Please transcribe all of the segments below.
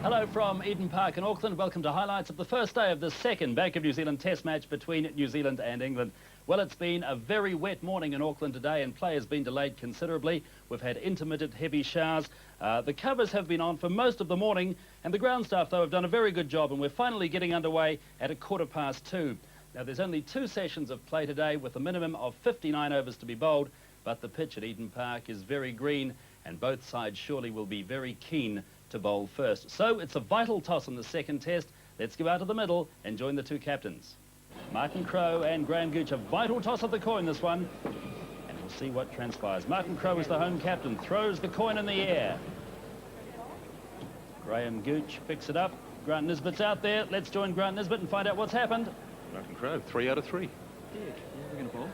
Hello from Eden Park in Auckland. Welcome to highlights of the first day of the second Bank of New Zealand Test match between New Zealand and England. Well, it's been a very wet morning in Auckland today and play has been delayed considerably. We've had intermittent heavy showers. The covers have been on for most of the morning and the ground staff, though, have done a very good job, and we're finally getting underway at 2:15. Now, there's only 2 sessions of play today with a minimum of 59 overs to be bowled, but the pitch at Eden Park is very green and both sides surely will be very keen to bowl first. So it's a vital toss in the second test. Let's go out to the middle and join the 2 captains. Martin Crowe and Graham Gooch, a vital toss of the coin this one, and we'll see what transpires. Martin Crowe is the home captain, throws the coin in the air. Graham Gooch picks it up. Grant Nisbet's out there. Let's join Grant Nisbet and find out what's happened. Martin Crowe, 3 out of 3. Yeah, we're going to bowl.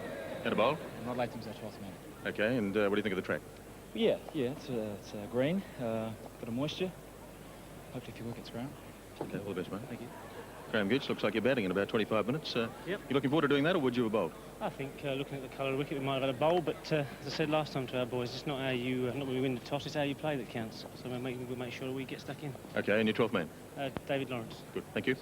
Going to bowl? Not late things, trust me. Okay, and what do you think of the track? Yeah, it's green, bit of moisture. Hopefully a few wickets, Graham. Okay, all the best, mate. Thank you. Graham Gooch, looks like you're batting in about 25 minutes. Yep. You looking forward to doing that, or would you have bowled? I think looking at the colour of the wicket, we might have had a bowl, but as I said last time to our boys, it's not how you, not when we win the toss, it's how you play that counts. So we'll make sure that we get stuck in. Okay, and your 12th man? David Lawrence. Good, thank you.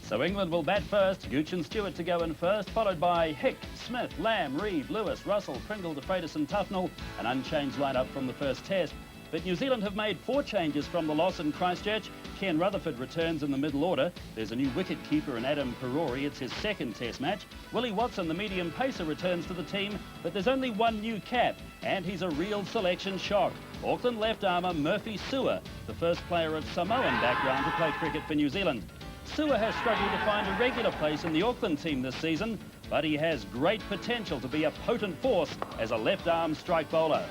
So England will bat first. Gooch and Stewart to go in first, followed by Hick, Smith, Lamb, Reid, Lewis, Russell, Pringle, DeFreitas and Tufnell. An unchanged lineup from the first test. But New Zealand have made 4 changes from the loss in Christchurch. Ken Rutherford returns in the middle order. There's a new wicket-keeper in Adam Perori. It's his second test match. Willie Watson, the medium pacer, returns to the team, but there's only one new cap, and he's a real selection shock. Auckland left-armer Murphy Sewer, the first player of Samoan background to play cricket for New Zealand. Sewer has struggled to find a regular place in the Auckland team this season, but he has great potential to be a potent force as a left-arm strike bowler.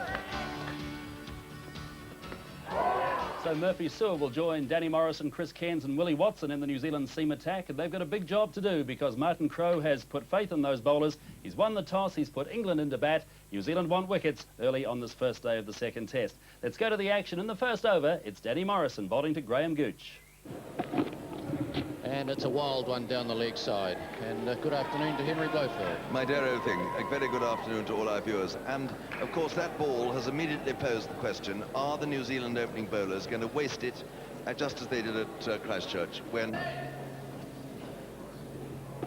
So Murphy Sewer will join Danny Morrison, Chris Cairns and Willie Watson in the New Zealand seam attack, and they've got a big job to do because Martin Crowe has put faith in those bowlers. He's won the toss, he's put England into bat. New Zealand want wickets early on this first day of the second test. Let's go to the action. In the first over, it's Danny Morrison bowling to Graham Gooch. And it's a wild one down the leg side. And good afternoon to Henry Blofeld. My dear old thing, a very good afternoon to all our viewers. And, of course, that ball has immediately posed the question, are the New Zealand opening bowlers going to waste it just as they did at Christchurch when...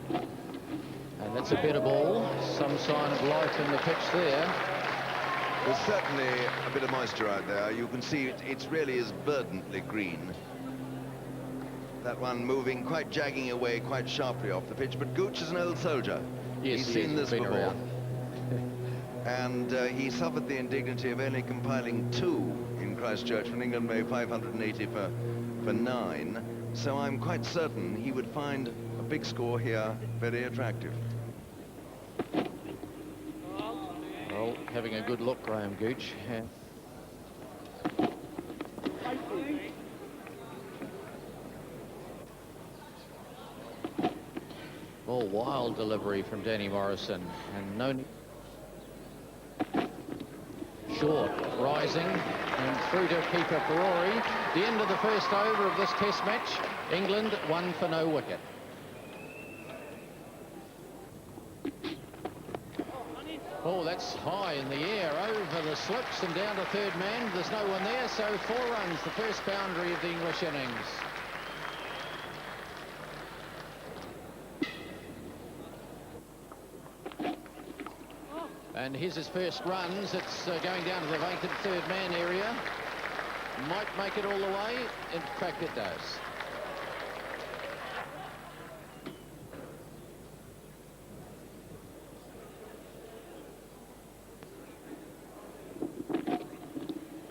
And that's a better ball. Some sign of life in the pitch there. There's certainly a bit of moisture out there. You can see it really is verdantly green. That one moving, quite jagging away quite sharply off the pitch. But Gooch is an old soldier. Yes, he's seen this before. Around. And he suffered the indignity of only compiling 2 in Christchurch when England made 580 for 9. So I'm quite certain he would find a big score here very attractive. Well, having a good look, Graham Gooch. Oh, wild delivery from Danny Morrison, and no... Short, rising, and through to keeper Perori. The end of the first over of this test match. England 1 for no wicket. Oh, that's high in the air, over the slips and down to third man. There's no one there, so 4 runs, the first boundary of the English innings. And here's his first runs. It's going down to the vacant third man area. Might make it all the way. In fact, it does.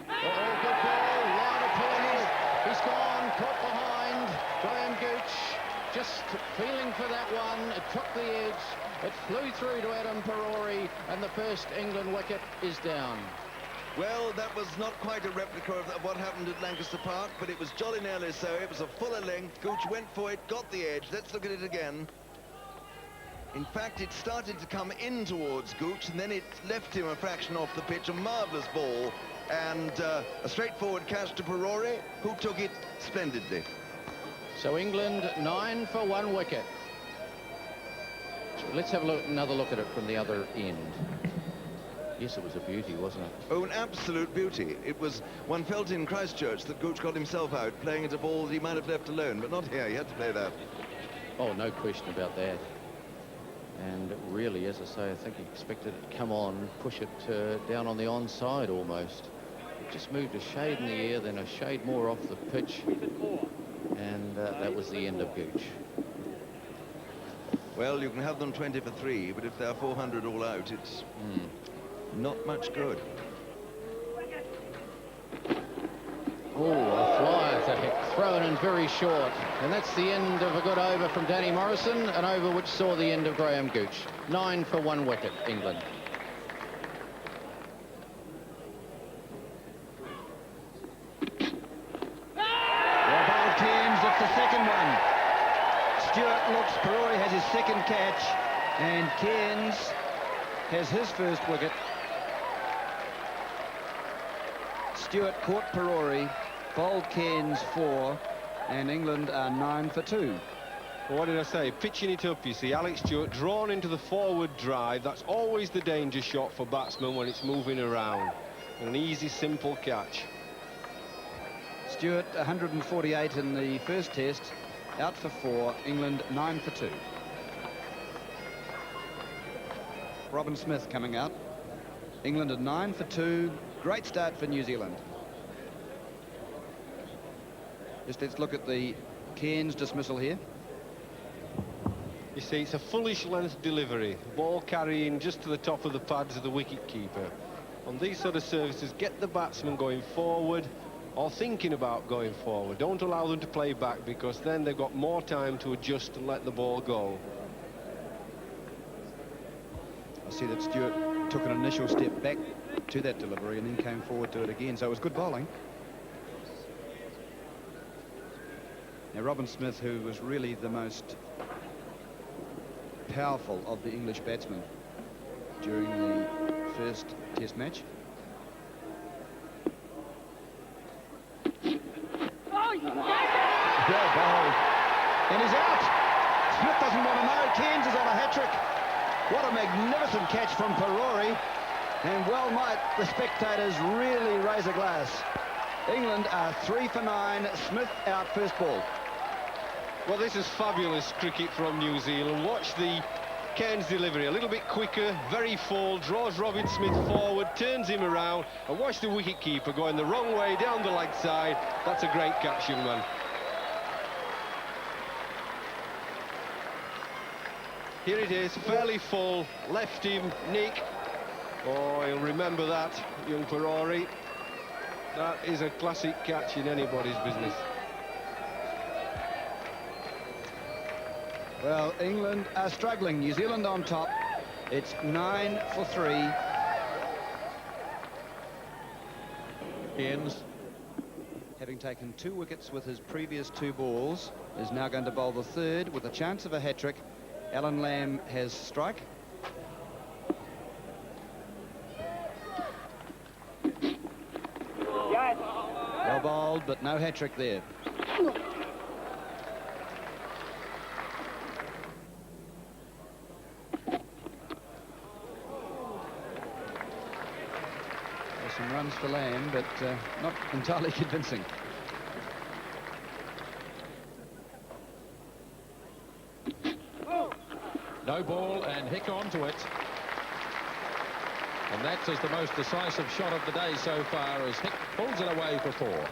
Oh, good ball. Line of pulling. He's gone. Caught behind. Graham Gooch just feeling for that one. It took the edge. It flew through to Adam Perori, and the first England wicket is down. Well, that was not quite a replica of what happened at Lancaster Park, but it was jolly nearly so. It was a fuller length. Gooch went for it, got the edge. Let's look at it again. In fact, it started to come in towards Gooch, and then it left him a fraction off the pitch. A marvellous ball, and a straightforward catch to Perori, who took it splendidly. So England 9 for 1 wicket. Let's have another look at it from the other end. Yes, it was a beauty, wasn't it? Oh, an absolute beauty. It was, one felt in Christchurch that Gooch got himself out playing at a ball he might have left alone, but not here. He had to play that. Oh, no question about that. And really, as I say, I think he expected it to come on, push it down on the onside almost. It just moved a shade in the air, then a shade more off the pitch. And that was the end of Gooch. Well, you can have them 20 for 3, but if they're 400 all out, it's not much good. Oh, a flyer for Hick, thrown in very short. And that's the end of a good over from Danny Morrison, an over which saw the end of Graham Gooch. 9 for 1 wicket, England. Well, Cairns, it's the second one. Stewart looks, Perori has his second catch, and Cairns has his first wicket. Stewart caught Perori, bowled Cairns 4, and England are 9 for 2. Well, what did I say? Pitching it up, you see. Alex Stewart drawn into the forward drive. That's always the danger shot for batsmen when it's moving around. An easy, simple catch. Stewart 148 in the first test, out for 4, England 9 for 2. Robin Smith coming out. England at 9 for 2. Great start for New Zealand. Just let's look at the Cairns dismissal here. You see, it's a foolish length delivery. Ball carrying just to the top of the pads of the wicket-keeper. On these sort of services, get the batsman going forward or thinking about going forward. Don't allow them to play back, because then they've got more time to adjust and let the ball go. I see that Stewart took an initial step back to that delivery and then came forward to it again, so it was good bowling. Now, Robin Smith, who was really the most powerful of the English batsmen during the first test match. Well bowled. And he's out. Smith doesn't want to know. Cairns is on a hat-trick. What a magnificent catch from Perori. And well might the spectators really raise a glass. England are 3 for 9. Smith out first ball. Well, this is fabulous cricket from New Zealand. Watch the Cairns delivery, a little bit quicker, very full, draws Robin Smith forward, turns him around, and watch the wicket-keeper going the wrong way down the leg side. That's a great catch, young man. Here it is, fairly full, left him, Nick. Oh, he'll remember that, young Perori. That is a classic catch in anybody's business. Well, England are struggling. New Zealand on top. It's 9 for 3. Cairns, having taken 2 wickets with his previous 2 balls, is now going to bowl the third with a chance of a hat-trick. Alan Lamb has strike. Well bowled, but no hat-trick there. Some runs for Lamb, but not entirely convincing. No ball, and Hick onto it. And that is the most decisive shot of the day so far, as Hick pulls it away for 4.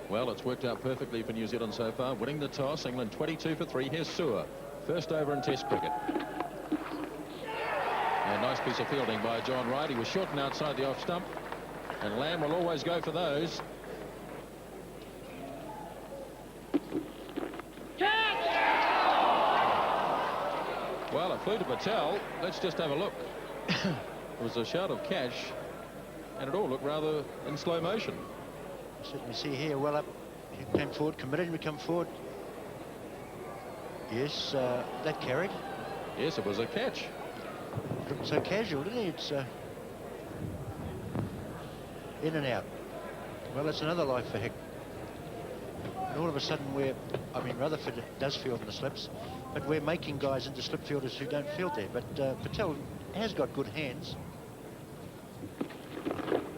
Well, it's worked out perfectly for New Zealand so far, winning the toss. England 22 for 3. Here's Sewer, first over in Test cricket. A nice piece of fielding by John Wright. He was short and outside the off stump, and Lamb will always go for those. Well, it flew to Patel. Let's just have a look. It was a shout of catch, and it all looked rather in slow motion. You see here, well up, he came forward, committed to come forward. Yes, that carried. Yes, it was a catch. Looked so casual, didn't he? It's in and out. Well, that's another life for Hick. And all of a sudden I mean, Rutherford does field in the slips, but we're making guys into slip fielders who don't field there. But Patel has got good hands.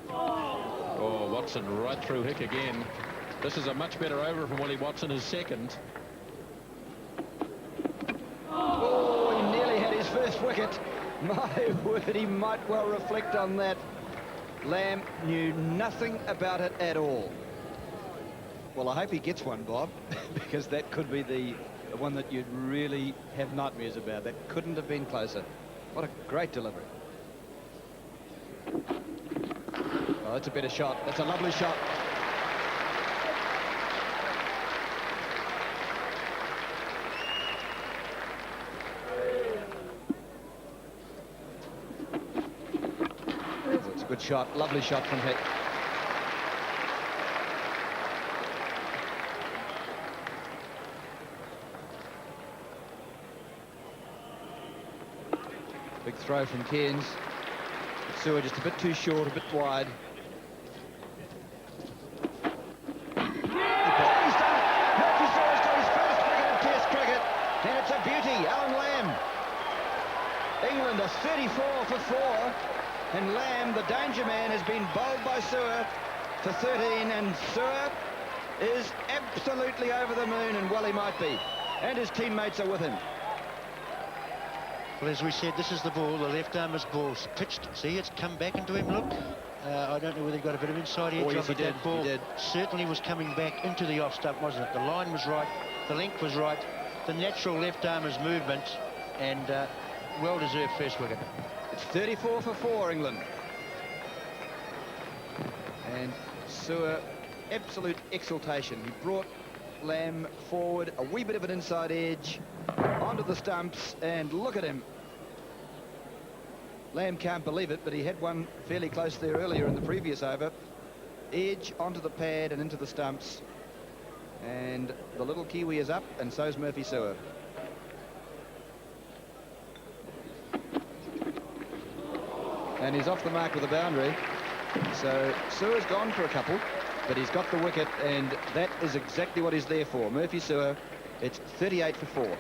Oh, Watson right through Hick again. This is a much better over from Willie Watson, his second. Oh, he nearly had his first wicket. My word, he might well reflect on that. Lamb knew nothing about it at all. Well, I hope he gets one, Bob, because that could be the one that you'd really have nightmares about. That couldn't have been closer. What a great delivery. Oh, that's a better shot. That's a lovely shot. It's a good shot. Lovely shot from Hick. Big throw from Cairns. Sewer just a bit too short, a bit wide. He's done it! Murphy Sewer's got his first wicket in Test cricket, and it's a beauty. Alan Lamb. England are 34 for 4, and Lamb, the danger man, has been bowled by Sewer for 13, and Sewer is absolutely over the moon, and well he might be. And his teammates are with him. Well, as we said, this is the ball, the left-armer's ball. Pitched, see, it's come back into him, look. I don't know whether he got a bit of inside edge on yes, he did. that ball. He did. Certainly was coming back into the off stump, wasn't it? The line was right, the length was right, the natural left-armer's movement, and well-deserved first wicket. It's 34 for 4, England. And Sewer, absolute exultation. He brought Lamb forward, a wee bit of an inside edge, onto the stumps, and look at him. Lamb can't believe it, but he had one fairly close there earlier in the previous over. Edge onto the pad and into the stumps. And the little Kiwi is up, and so's Murphy Sewer. And he's off the mark with a boundary. So Sewer's gone for a couple, but he's got the wicket, and that is exactly what he's there for. Murphy Sewer, it's 38 for 4.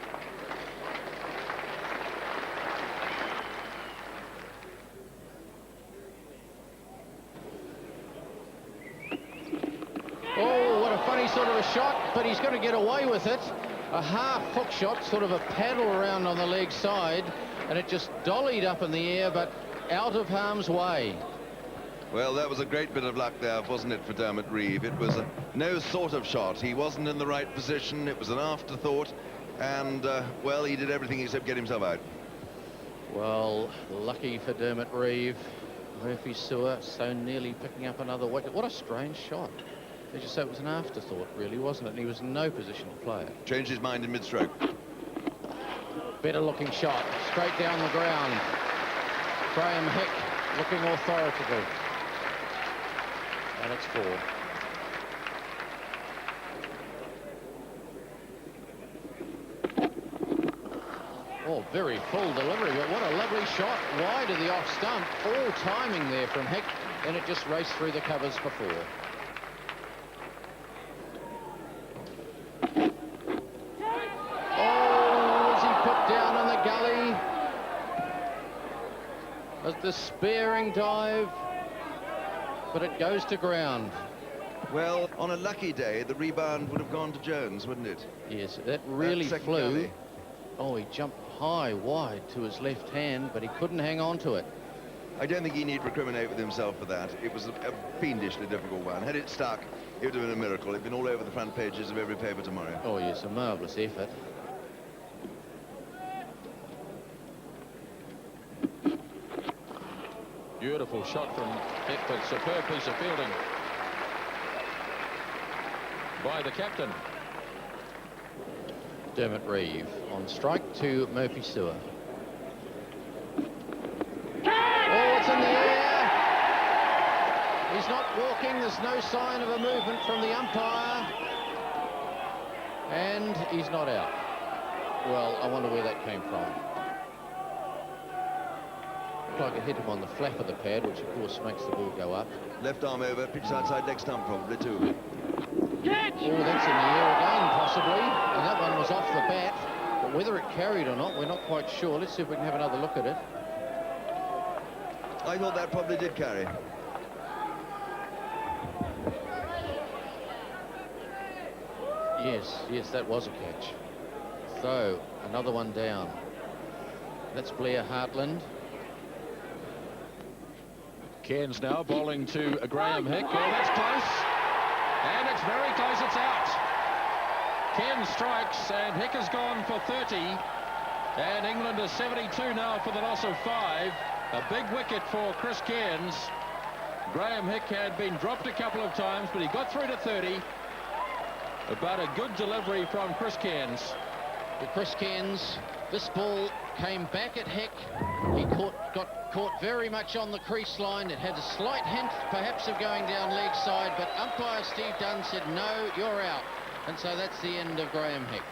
Oh, what a funny sort of a shot, but he's going to get away with it. A half hook shot, sort of a paddle around on the leg side, and it just dollied up in the air, but out of harm's way. Well, that was a great bit of luck there, wasn't it, for Dermot Reeve? It was no sort of shot. He wasn't in the right position. It was an afterthought. And, well, he did everything except get himself out. Well, lucky for Dermot Reeve. Murphy Sewer so nearly picking up another wicket. What a strange shot. As you say, it was an afterthought, really, wasn't it? And he was in no position to play it. Changed his mind in mid-stroke. Better looking shot. Straight down the ground. Graham Hick looking authoritative. And it's 4. Oh, very full delivery, but what a lovely shot wide of the off stump. All timing there from Hick, and it just raced through the covers for 4. Oh, was he put down in the gully? A despairing dive, but it goes to ground. Well, on a lucky day, the rebound would have gone to Jones, wouldn't it? Yes, that really flew. Gully. Oh, he jumped high, wide to his left hand, but he couldn't hang on to it. I don't think he need recriminate with himself for that. It was a fiendishly difficult one. Had it stuck, it would have been a miracle. It'd been all over the front pages of every paper tomorrow. Oh, yes, a marvellous effort. Beautiful shot from Hick, but superb piece of fielding by the captain. Dermot Reeve on strike to Murphy Sewer. Oh, it's in the air. He's not walking. There's no sign of a movement from the umpire. And he's not out. Well, I wonder where that came from. Looked like it hit him on the flap of the pad, which of course makes the ball go up. Left arm over, pitch outside leg stump probably too. Oh, that's in the air again, possibly. And that one was off the bat. But whether it carried or not, we're not quite sure. Let's see if we can have another look at it. I thought that probably did carry. Yes, that was a catch. So, another one down. That's Blair Hartland. Cairns now bowling to Graham Hick. Oh, that's close. And it's very close. It's out. Cairns strikes, and Hick has gone for 30. And England is 72 now for the loss of 5. A big wicket for Chris Cairns. Graham Hick had been dropped a couple of times, but he got through to 30. But a good delivery from Chris Cairns. Well, Chris Cairns, this ball came back at Hick. He got caught very much on the crease line. It had a slight hint, perhaps, of going down leg side, but umpire Steve Dunn said, no, you're out. And so that's the end of Graham Hick.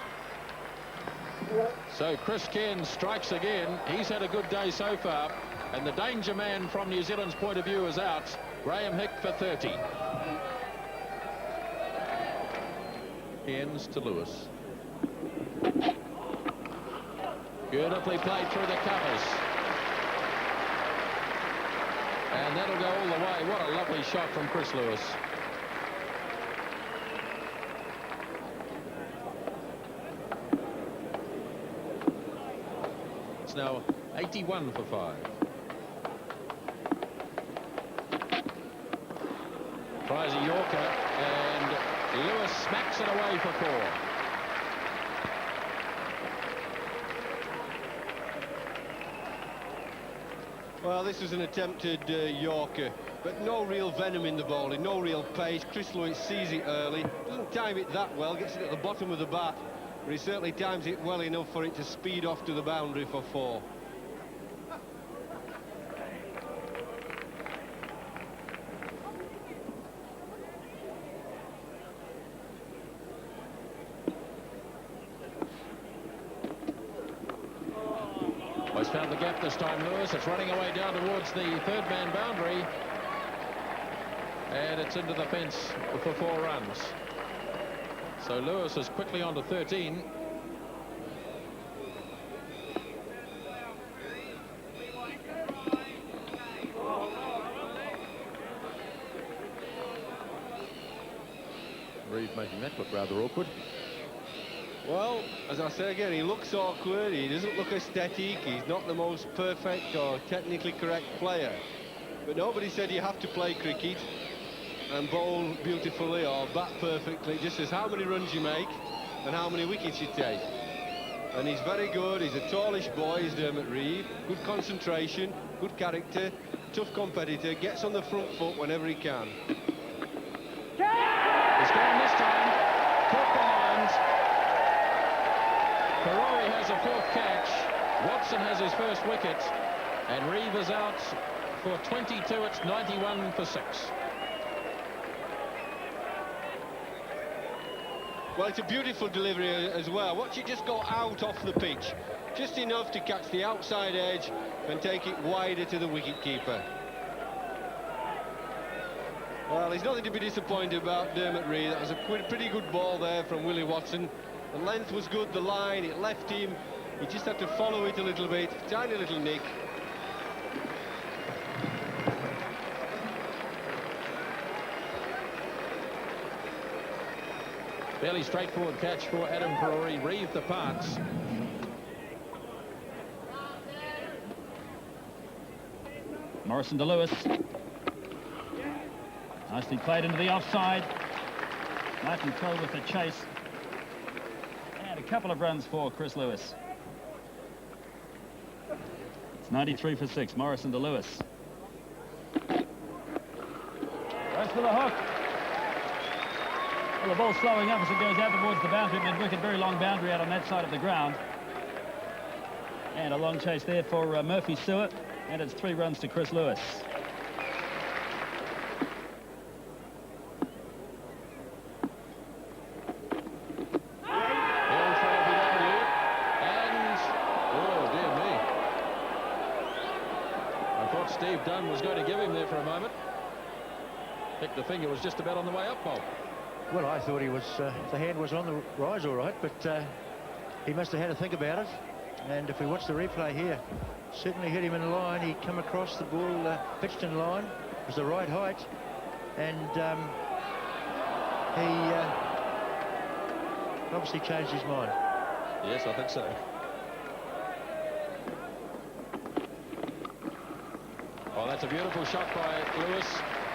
So Chris Cairns strikes again. He's had a good day so far. And the danger man from New Zealand's point of view is out. Graham Hick for 30. Cairns to Lewis. Beautifully played through the covers. And that'll go all the way. What a lovely shot from Chris Lewis. It's now 81 for 5. Tries a Yorker, and Lewis smacks it away for 4. Well, this was an attempted Yorker, but no real venom in the bowling, no real pace. Chris Lewis sees it early, doesn't time it that well, gets it at the bottom of the bat, but he certainly times it well enough for it to speed off to the boundary for 4. He's found the gap this time, Lewis. It's running away down towards the third-man boundary. And it's into the fence for 4 runs. So Lewis is quickly on to 13. Reeve making that look rather awkward. Well, as I say again, he looks awkward, he doesn't look aesthetic, he's not the most perfect or technically correct player. But nobody said you have to play cricket and bowl beautifully or bat perfectly. It just says how many runs you make and how many wickets you take. And he's very good, he's a tallish boy, is Dermot Reeve. Good concentration, good character, tough competitor, gets on the front foot whenever he can. It's gone this time, caught behind. Ferrari has a 4th catch. Watson has his first wicket. And Reeve is out for 22. It's 91 for 6. Well, it's a beautiful delivery as well. Watch it just go out off the pitch. Just enough to catch the outside edge and take it wider to the wicket-keeper. Well, there's nothing to be disappointed about Dermot Reeve. That was a pretty good ball there from Willie Watson. The length was good, the line, it left him. He just had to follow it a little bit. Tiny little nick. Fairly straightforward catch for Adam Ferrari. Reeve the parts. Morrison to Lewis. Nicely played into the offside. Martin Crowe with the chase. And a couple of runs for Chris Lewis. It's 93 for 6. Morrison to Lewis. Goes for the hook. Well, the ball's slowing up as it goes out towards the boundary. Mid-wicket, very long boundary out on that side of the ground. And a long chase there for Murphy Stewart. And it's 3 runs to Chris Lewis. Steve Dunn was going to give him there for a moment. Picked the finger, was just about on the way up, Bob. Well, I thought he was, the hand was on the rise all right, but he must have had to think about it. And if we watch the replay here, certainly hit him in the line. He come across the ball, pitched in line. It was the right height, and he obviously changed his mind. Yes, I think so. Oh, that's a beautiful shot by Lewis.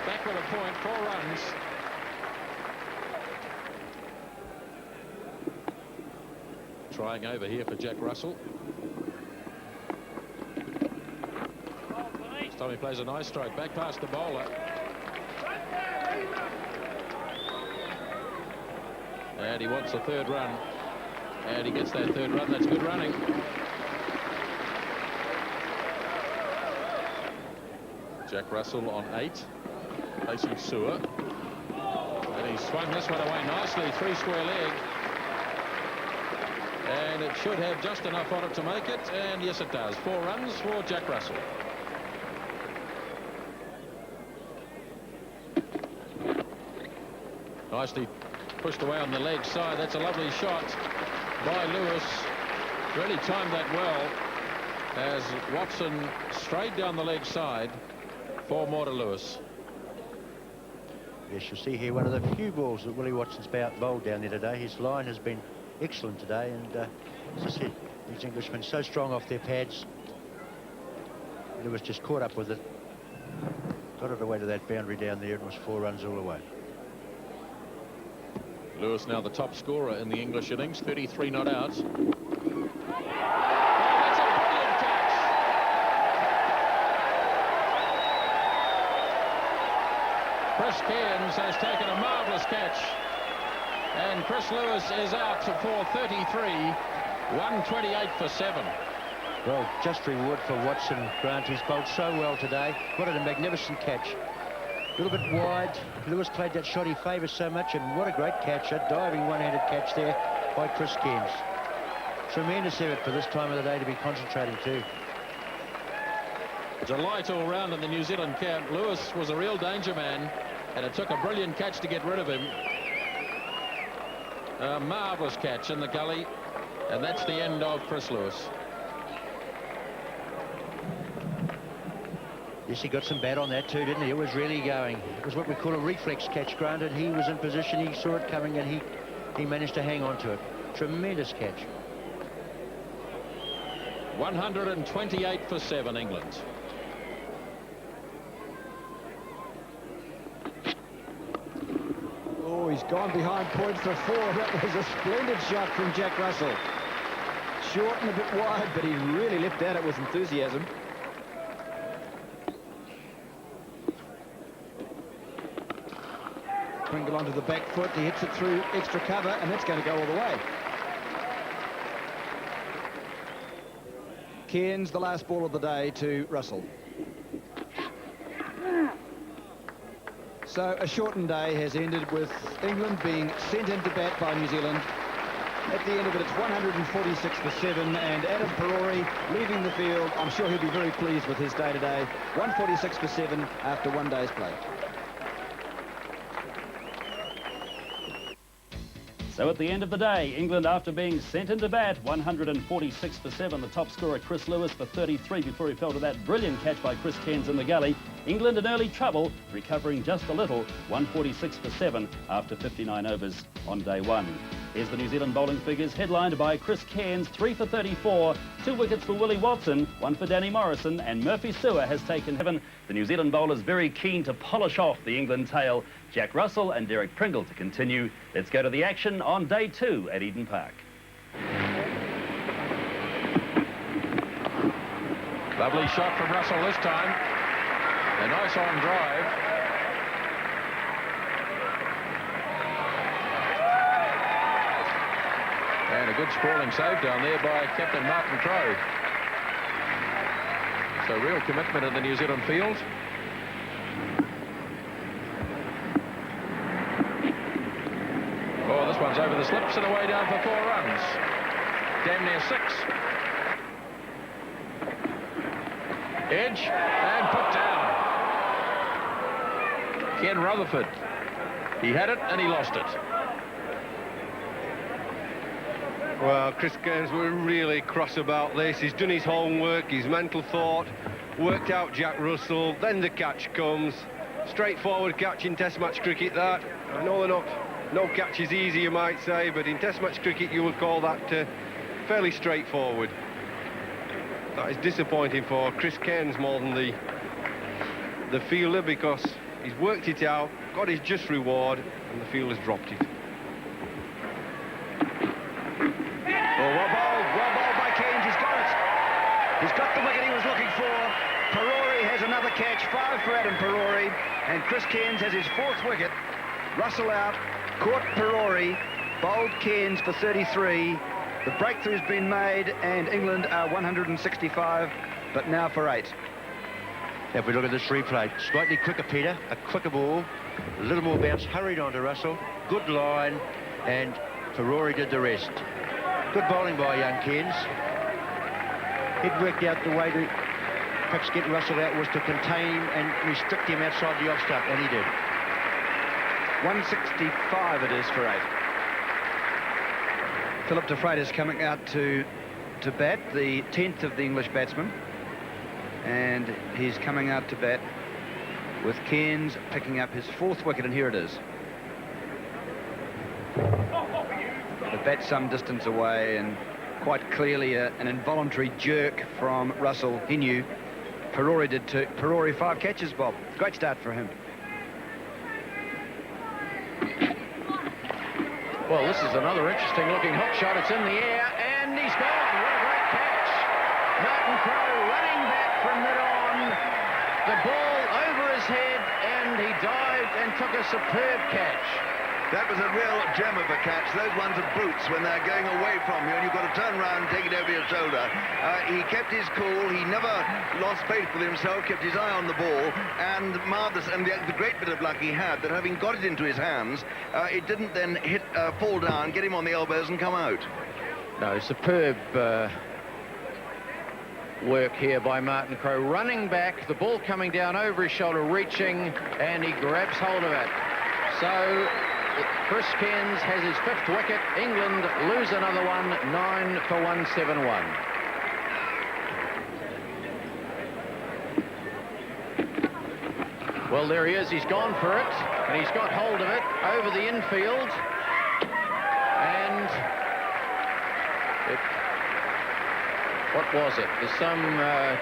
Backward a point, 4 runs. Trying over here for Jack Russell. This time he plays a nice stroke back past the bowler. And he wants a 3rd run. And he gets that 3rd run. That's good running. Jack Russell on 8. Facing Sewer. And he swung this one away nicely. 3 square leg. And it should have just enough on it to make it. And yes, it does. 4 runs for Jack Russell. Nicely pushed away on the leg side. That's a lovely shot by Lewis. Really timed that well as Watson straight down the leg side. 4 more to Lewis. Yes, you'll see here one of the few balls that Willie Watson's bowled down there today. His line has been excellent today, and as I said, these Englishmen so strong off their pads. Lewis just caught up with it, got it away to that boundary down there, and was 4 runs all the way. Lewis now the top scorer in the English innings, 33 not out. That's a brilliant catch. Chris Cairns has taken a marvellous catch. And Chris Lewis is out for 33, 128 for 7. Well, just reward for Watson, Grant. He's bowled so well today. What a magnificent catch. A little bit wide. Lewis played that shot he favours so much, and what a great catch. A diving one-handed catch there by Chris Cairns. Tremendous effort for this time of the day to be concentrating too. Delight all round in the New Zealand camp. Lewis was a real danger man, and it took a brilliant catch to get rid of him. A marvellous catch in the gully, and that's the end of Chris Lewis. Yes, he got some bat on that too, didn't he? It was really going. It was what we call a reflex catch, granted. He was in position, he saw it coming, and he managed to hang on to it. Tremendous catch. 128 for 7, England. Oh, he's gone behind point for 4. That was a splendid shot from Jack Russell. Short and a bit wide, but he really leapt at it with enthusiasm. Pringle onto the back foot. He hits it through extra cover, and that's going to go all the way. Cairns, the last ball of the day to Russell. So a shortened day has ended with England being sent into bat by New Zealand. At the end of it, it's 146 for 7, and Adam Perori leaving the field. I'm sure he'll be very pleased with his day today. 146 for 7 after 1 day's play. So at the end of the day, England, after being sent into bat, 146 for 7. The top scorer, Chris Lewis, for 33 before he fell to that brilliant catch by Chris Cairns in the gully. England in early trouble, recovering just a little, 146 for 7 after 59 overs on day 1. Here's the New Zealand bowling figures, headlined by Chris Cairns, 3 for 34, 2 wickets for Willie Watson, 1 for Danny Morrison, and Murphy Sewer has taken 7. The New Zealand bowlers very keen to polish off the England tail. Jack Russell and Derek Pringle to continue. Let's go to the action on day 2 at Eden Park. Lovely shot from Russell this time. A nice on drive. And a good sprawling save down there by Captain Martin Crowe. So real commitment in the New Zealand field. Oh, this one's over the slips and away down for 4 runs. Damn near 6. Edge and put down. Ken Rutherford. He had it and he lost it. Well, Chris Cairns were really cross about this. He's done his homework, his mental thought, worked out Jack Russell, then the catch comes. Straightforward catch in Test match cricket, that. I know they're not, no catch is easy, you might say, but in Test match cricket you would call that fairly straightforward. That is disappointing for Chris Cairns more than the fielder, because he's worked it out, got his just reward, and the fielder's dropped it. Oh, well bowled by Cairns. He's got it. He's got the wicket he was looking for. Perori has another catch, 5 for Adam Perori, and Chris Cairns has his 4th wicket. Russell out, caught Perori, bowled Cairns for 33. The breakthrough's been made, and England are 165, but now for 8. If we look at this replay, slightly quicker, Peter, a quicker ball, a little more bounce, hurried onto Russell, good line, and Perori did the rest. Good bowling by young Cairns. He'd worked out the way to perhaps get Russell out was to contain and restrict him outside the off stump, and he did. 165 it is for 8. Philip de Freitas coming out to bat, the 10th of the English batsmen, and he's coming out to bat with Cairns picking up his 4th wicket, and here it is. The bat some distance away, and quite clearly an involuntary jerk from Russell. He knew. Perori did too. Perori 5 catches, Bob. Great start for him. Well, this is another interesting looking hook shot. It's in the air, and he's gone. What a great catch. Martin Crowe running back from mid-on. The ball over his head, and he dived and took a superb catch. That was a real gem of a catch. Those ones are brutes when they're going away from you and you've got to turn around and take it over your shoulder. He kept his cool. He never lost faith with himself, kept his eye on the ball, and marvellous. And the great bit of luck he had, that having got it into his hands, it didn't then fall down, get him on the elbows and come out. No, superb work here by Martin Crowe. Running back, the ball coming down over his shoulder, reaching, and he grabs hold of it. So Chris Cairns has his 5th wicket. England lose another one, 9 for 171. Well, there he is. He's gone for it, and he's got hold of it over the infield. And what was it? There's some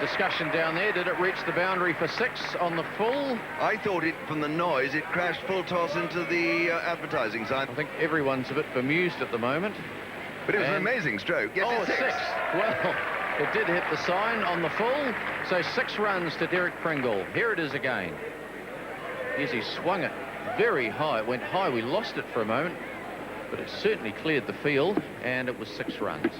discussion down there. Did it reach the boundary for 6 on the full? I thought it, from the noise, it crashed full toss into the advertising sign. I think everyone's a bit bemused at the moment. But it was an amazing stroke. Yes, oh, it's 6. Well, it did hit the sign on the full. So 6 runs to Derek Pringle. Here it is again. Yes, he swung it very high. It went high. We lost it for a moment. But it certainly cleared the field, and it was 6 runs.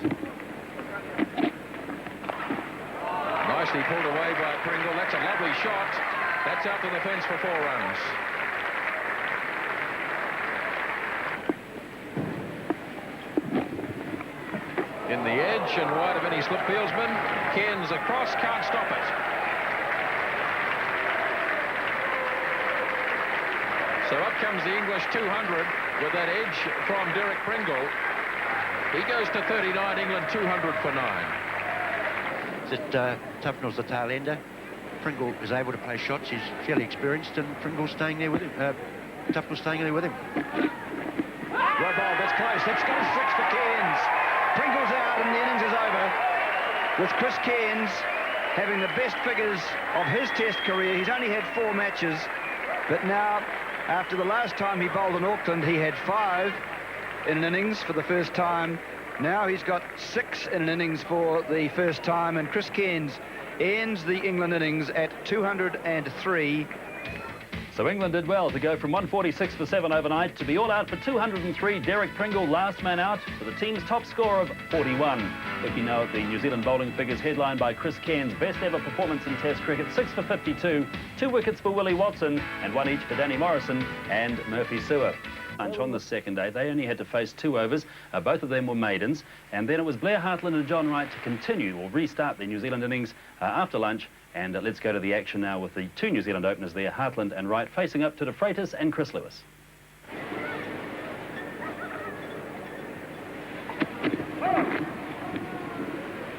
Nicely pulled away by Pringle. That's a lovely shot. That's out to the fence for 4 runs. In the edge and wide of any slip fieldsman. Cairns across, can't stop it. So up comes the English 200 with that edge from Derek Pringle. He goes to 39, England 200 for 9. Tufnell's the tail ender. Pringle is able to play shots. He's fairly experienced, and Pringle's staying there with him. Tufnell's staying there with him. Well bowled, that's close. Let's go 6 for Cairns. Pringle's out and the innings is over, with Chris Cairns having the best figures of his Test career. He's only had 4 matches, but now, after the last time he bowled in Auckland, he had 5 in an innings for the first time. Now he's got 6 in an innings for the first time, and Chris Cairns ends the England innings at 203. So England did well to go from 146 for 7 overnight to be all out for 203. Derek Pringle, last man out, for the team's top score of 41. Looking now at the New Zealand bowling figures, headlined by Chris Cairns' best ever performance in Test cricket, 6 for 52, 2 wickets for Willie Watson, and 1 each for Danny Morrison and Murphy Sewer. On the second day, they only had to face 2 overs. Both of them were maidens, and then it was Blair Hartland and John Wright to continue or restart the New Zealand innings after lunch. And let's go to the action now with the 2 New Zealand openers there, Hartland and Wright, facing up to de Freitas and Chris Lewis.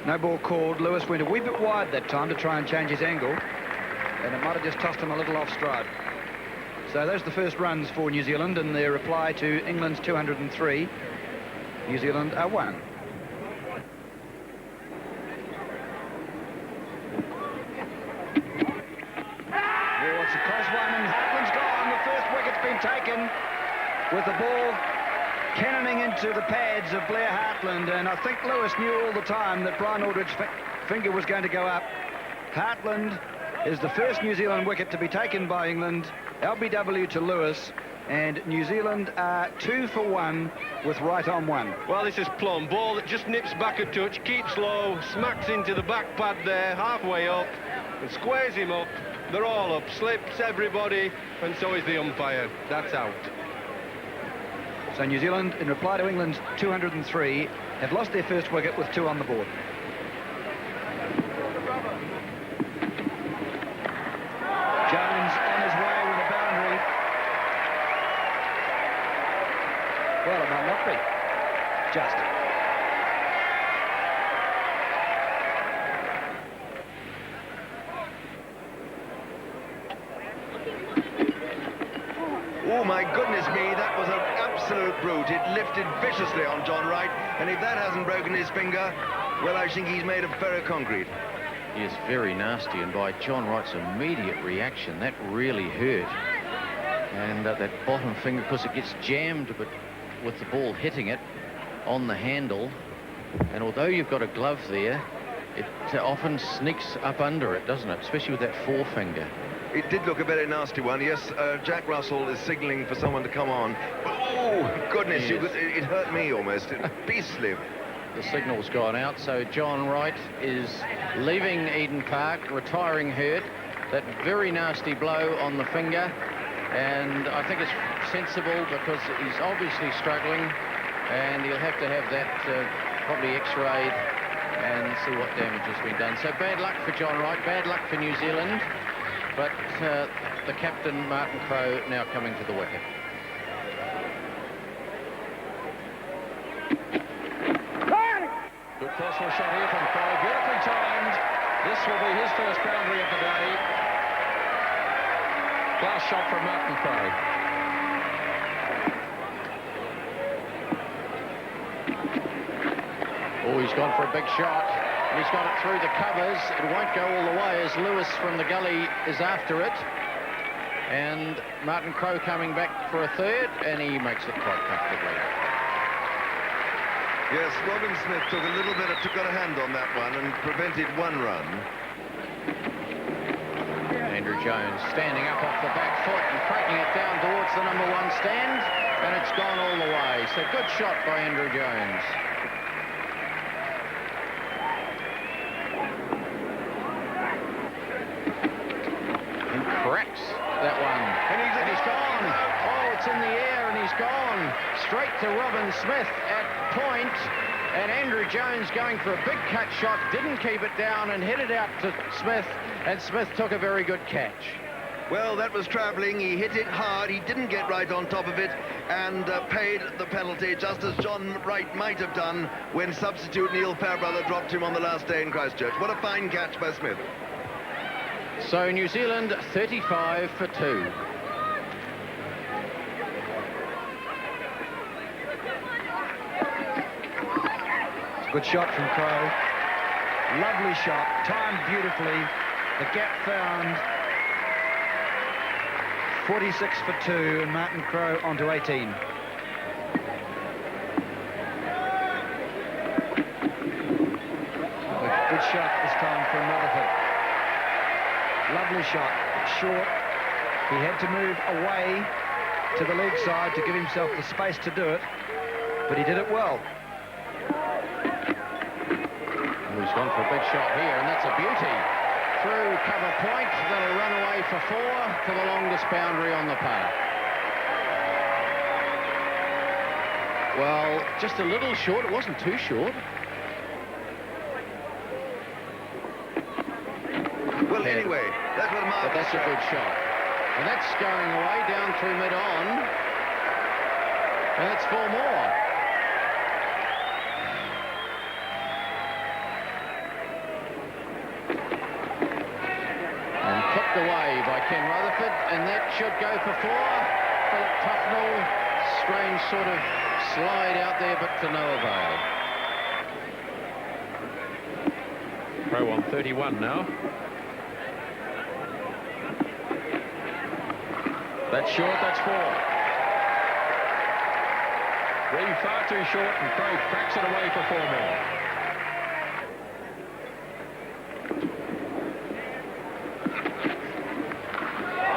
No ball called. Lewis went a wee bit wide that time to try and change his angle, and it might have just tossed him a little off stride. So those are the first runs for New Zealand in their reply to England's 203. New Zealand are 1. It's a close one, and Hartland's gone. The first wicket's been taken with the ball cannoning into the pads of Blair Hartland, and I think Lewis knew all the time that Brian Aldridge's finger was going to go up. Hartland is the first New Zealand wicket to be taken by England. LBW to Lewis, and New Zealand are 2 for 1 with right on 1. Well, this is plumb. Ball that just nips back a touch, keeps low, smacks into the back pad there, halfway up, and squares him up. They're all up, slips everybody, and so is the umpire. That's out. So New Zealand, in reply to England's 203, have lost their first wicket with 2 on the board. Jones on his way with a boundary. Well, it might not be. Just. Oh, my goodness me, that was an absolute brute. It lifted viciously on John Wright, and if that hasn't broken his finger, well, I think he's made of ferroconcrete. He is very nasty, and by John Wright's immediate reaction, that really hurt. And that bottom finger, because it gets jammed, but with the ball hitting it on the handle, and although you've got a glove there, it often sneaks up under it, doesn't it? Especially with that forefinger. It did look a very nasty one. Yes, Jack Russell is signalling for someone to come on. Oh, goodness, Yes. it hurt me almost. Beastly. The signal's gone out, so John Wright is leaving Eden Park, retiring hurt. That very nasty blow on the finger, and I think it's sensible because he's obviously struggling, and he'll have to have that probably x-rayed and see what damage has been done. So bad luck for John Wright, bad luck for New Zealand, but the captain, Martin Crowe, now coming to the wicket. Good personal shot here from Crowe, beautifully timed. This will be his first boundary of the day. Last shot from Martin Crowe. Oh, he's gone for a big shot, and he's got it through the covers. It won't go all the way as Lewis from the gully is after it. And Martin Crowe coming back for a third, and he makes it quite comfortably. Yes, Robin Smith took got a hand on that one and prevented 1 run. Andrew Jones standing up off the back foot and cracking it down towards the number 1 stand, and it's gone all the way. So good shot by Andrew Jones. He cracks that one. And he's gone. Oh, it's in the air, and he's gone straight to Robin Smith at point. And Andrew Jones going for a big cut shot, didn't keep it down and hit it out to Smith, and Smith took a very good catch. Well, that was travelling. He hit it hard. He didn't get right on top of it and paid the penalty, just as John Wright might have done when substitute Neil Fairbrother dropped him on the last day in Christchurch. What a fine catch by Smith. So New Zealand 35 for 2. Good shot from Crowe. Lovely shot, timed beautifully. The gap found. 46 for 2, and Martin Crowe onto 18. A good shot this time from Rutherford. Lovely shot, short. He had to move away to the leg side to give himself the space to do it, but he did it well. He's gone for a big shot here, and that's a beauty. Through cover point, that'll run away for 4 to the longest boundary on the park. Well, just a little short. It wasn't too short. Well, anyway, that's what Mark. But that's a good shot. And that's going away down through mid-on. And that's 4 more. and that should go for 4. Philip Tufnell, strange sort of slide out there, but to no avail. Pro on 31 now. That's short, that's 4. Reeve far too short, and Crow cracks it away for 4 more.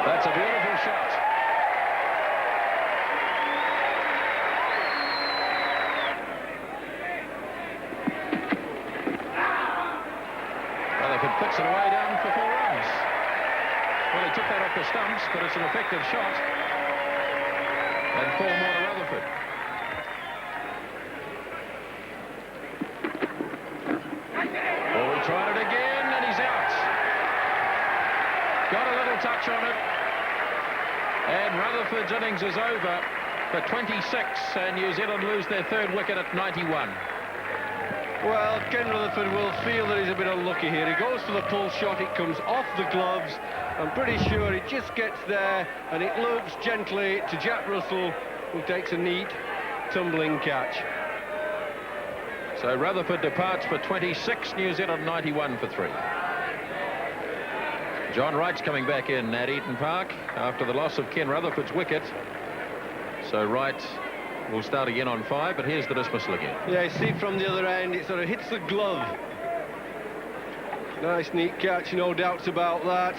That's a beautiful shot. Rutherford puts it away down for 4 runs. Well, he took that off the stumps, but it's an effective shot. And 4 more to Rutherford. Well, he tried it again, and he's out. Got a little touch on it. And Rutherford's innings is over for 26, and New Zealand lose their 3rd wicket at 91. Well, Ken Rutherford will feel that he's a bit unlucky here. He goes for the pull shot, it comes off the gloves. I'm pretty sure he just gets there, and it loops gently to Jack Russell, who takes a neat tumbling catch. So Rutherford departs for 26, New Zealand 91 for 3. John Wright's coming back in at Eaton Park after the loss of Ken Rutherford's wicket. So Wright will start again on 5, but here's the dismissal again. Yeah, you see from the other end, it sort of hits the glove. Nice, neat catch, no doubts about that.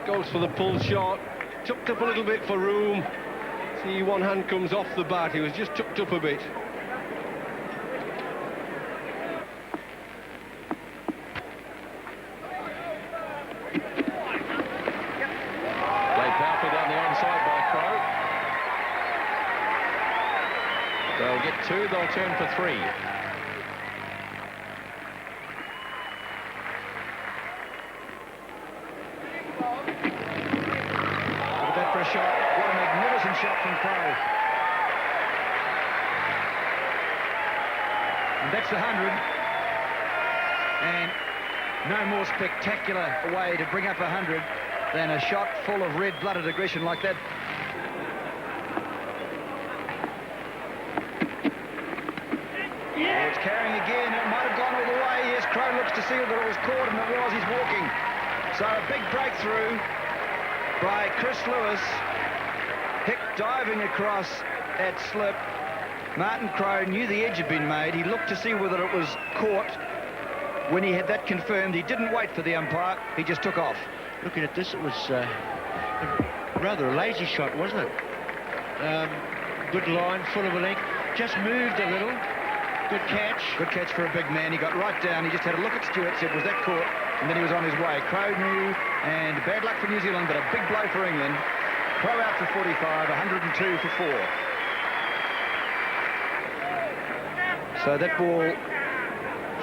Goes for the pull shot, tucked up a little bit for room. See, one hand comes off the bat, he was just tucked up a bit. Played powerfully down the onside by Crow. They'll get 2, they'll turn for 3. For a shot. What a magnificent shot from Crow. And that's the 100. And no more spectacular way to bring up 100 than a shot full of red-blooded aggression like that. Oh, it's carrying again. It might have gone all the way. Yes, Crow looks to see that it was caught, and it was. He's walking. So a big breakthrough by Chris Lewis. Hick diving across at slip. Martin Crowe knew the edge had been made. He looked to see whether it was caught. When he had that confirmed, he didn't wait for the umpire. He just took off. Looking at this, it was rather a lazy shot, wasn't it? Good line, full of a length. Just moved a little. Good catch. Good catch for a big man. He got right down. He just had a look at Stewart, said, was that caught? And then he was on his way. Crowe knew, and bad luck for New Zealand, but a big blow for England. Crowe out for 45, 102 for 4. So that ball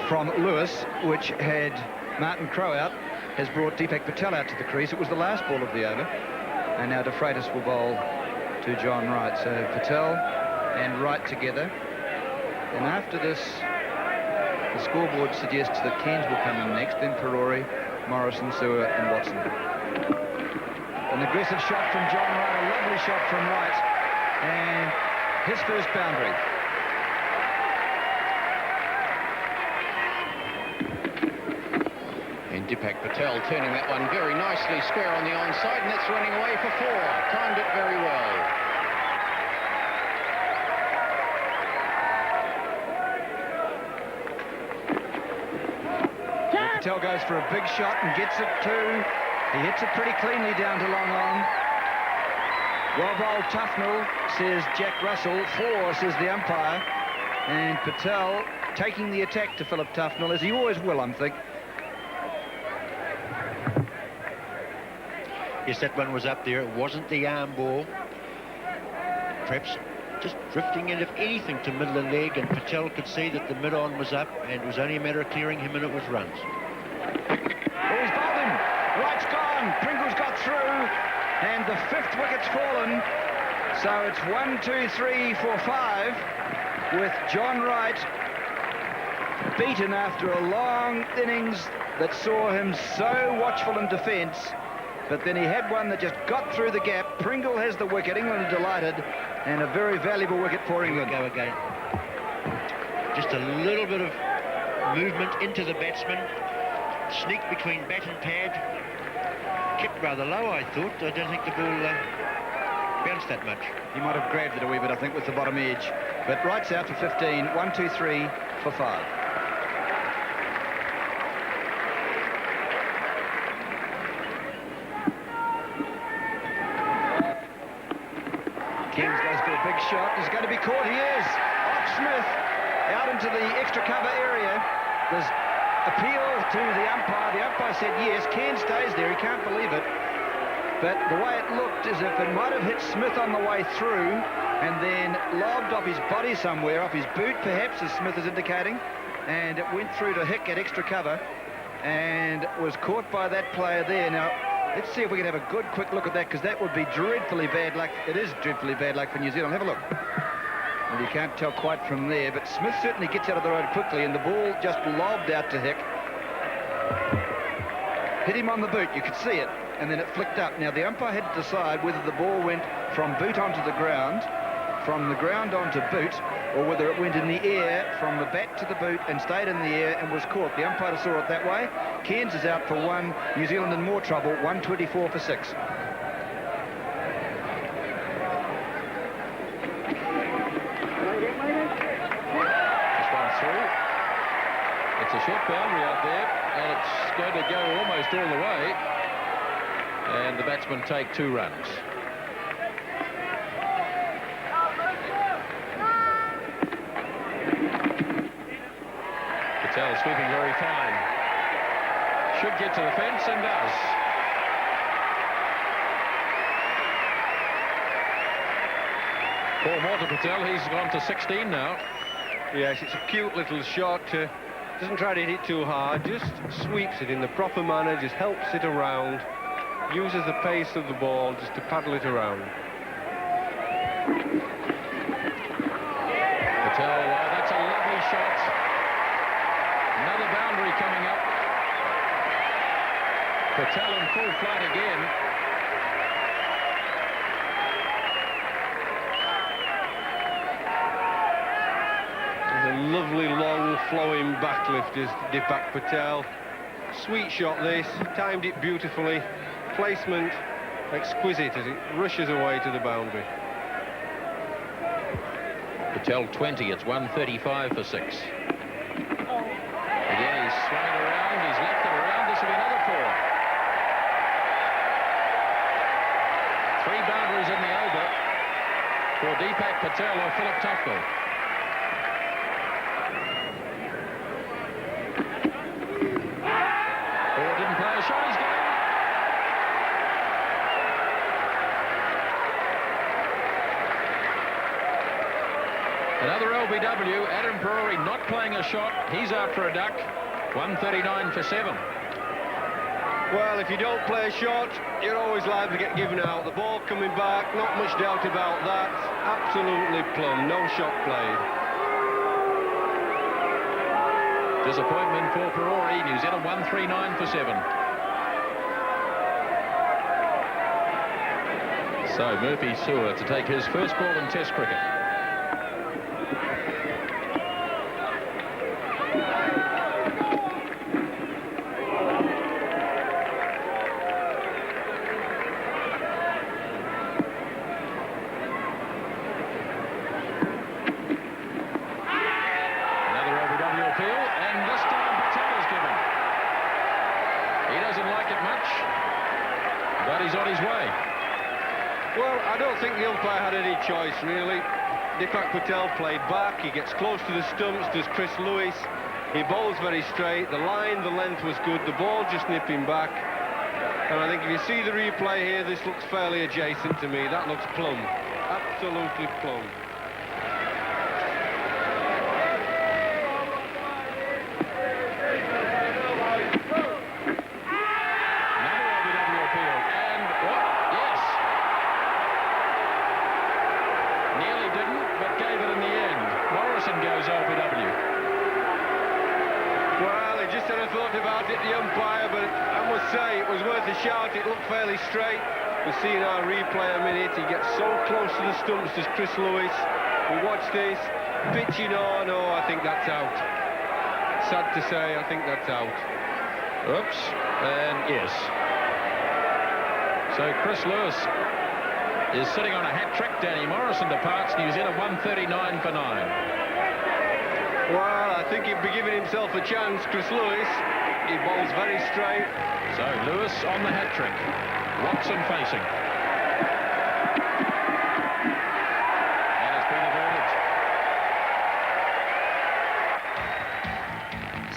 from Lewis, which had Martin Crowe out, has brought Deepak Patel out to the crease. It was the last ball of the over. And now De Freitas will bowl to John Wright. So Patel and Wright together. And after this, the scoreboard suggests that Cairns will come in next, then Perori, Morrison, Sewer and Watson. An aggressive shot from John Wright, a lovely shot from Wright, and his first boundary. And Deepak Patel turning that one very nicely square on the onside, and that's running away for 4. Timed it very well. Patel goes for a big shot and gets it too. He hits it pretty cleanly down to long on. Well bowled, Tufnell, says Jack Russell. 4, says the umpire. And Patel taking the attack to Philip Tufnell, as he always will, I think. Yes, that one was up there. It wasn't the arm ball. Perhaps just drifting in, if anything, to middle and leg, and Patel could see that the mid-on was up, and it was only a matter of clearing him, and it was runs. Oh, he's bowled him. Wright's gone. Pringle's got through, and the 5th wicket's fallen. So it's 1, 2, 3, 4, 5, with John Wright beaten after a long innings that saw him so watchful in defence. but then he had one that just got through the gap. Pringle has the wicket. England are delighted, and a very valuable wicket for England. Go again. Just a little bit of movement into the batsman. Sneak between bat and pad. Kept rather low, I thought. I don't think the ball bounced that much. He might have grabbed it a wee bit, I think, with the bottom edge. But rights out for 15. 1, 2, 3 for 5. Kings goes for a big shot. He's going to be caught. He is. Off Smith out into the extra cover area. There's appeal to the umpire. The umpire said yes. Cairns stays there. He can't believe it. But the way it looked as if it might have hit Smith on the way through and then lobbed off his body somewhere, off his boot perhaps, as Smith is indicating, and it went through to Hick at extra cover and was caught by that player there. Now, let's see if we can have a good quick look at that, because that would be dreadfully bad luck. It is dreadfully bad luck for New Zealand. Have a look. Well, you can't tell quite from there, but Smith certainly gets out of the road quickly, and the ball just lobbed out to Hick. Hit him on the boot, you could see it, and then it flicked up. Now, the umpire had to decide whether the ball went from boot onto the ground, from the ground onto boot, or whether it went in the air from the bat to the boot and stayed in the air and was caught. The umpire saw it that way. Cairns is out for 1. New Zealand in more trouble. 124 for 6. Just one through. It's a short boundary out there, and it's going to go almost all the way. And the batsmen take 2 runs. Patel sweeping very fine. Should get to the fence and does. Four more to Patel. He's gone to 16 now. Yes, it's a cute little shot. Doesn't try to hit it too hard, just sweeps it in the proper manner, just helps it around, uses the pace of the ball just to paddle it around. Patel, that's a lovely shot. Another boundary coming up. Patel in full flight again. There's a lovely long flowing backlift is Deepak Patel. Sweet shot this, timed it beautifully. Placement exquisite as it rushes away to the boundary. Patel 20, it's 135 for 6. Again, he's swung it around, he's left it around, this will be another 4. 3 boundaries in the over for Deepak Patel or Philip Tufnell. Didn't play a shot, he's gone. Another LBW, Adam Perori not playing a shot. He's out for a duck. 139 for 7. Well, if you don't play a shot, you're always liable to get given out. The ball coming back, not much doubt about that. Absolutely plumb, no shot played. Disappointment for Perori. New Zealand 139 for 7. So Murphy Sewer to take his first ball in Test cricket. I think the umpire had any choice, really. Deepak Patel played back. He gets close to the stumps, does Chris Lewis. He bowls very straight. The line, the length was good. The ball just nipping back. And I think if you see the replay here, this looks fairly adjacent to me. That looks plumb. Absolutely plumb. just had a thought about it, the umpire, but I must say it was worth a shout. It looked fairly straight. We've seen our replay a minute. He gets so close to the stumps as Chris Lewis. We watch this, pitching on. Oh, I think that's out. Sad to say, I think that's out. Oops, and yes. So Chris Lewis is sitting on a hat-trick. Danny Morrison departs New Zealand 139 for 9. Well, I think he'd be giving himself a chance, Chris Lewis. He bowls very straight. So Lewis on the hat-trick. Watson facing. And it's been averted.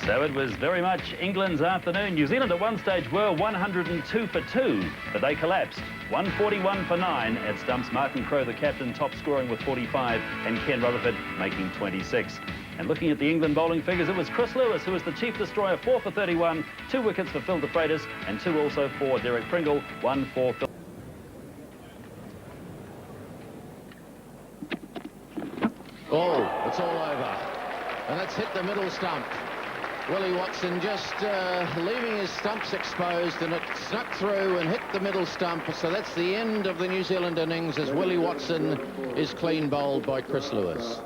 So it was very much England's afternoon. New Zealand at one stage were 102 for 2, but they collapsed. 141 for 9 at stumps. Martin Crowe, the captain, top scoring with 45, and Ken Rutherford making 26. And looking at the England bowling figures, it was Chris Lewis who was the chief destroyer, 4 for 31, 2 wickets for Phil de Freitas, and 2 also for Derek Pringle, 1 for Phil. Oh, it's all over. And that's hit the middle stump. Willie Watson just leaving his stumps exposed, and it snuck through and hit the middle stump. So that's the end of the New Zealand innings as Willie Watson is clean bowled by Chris Lewis.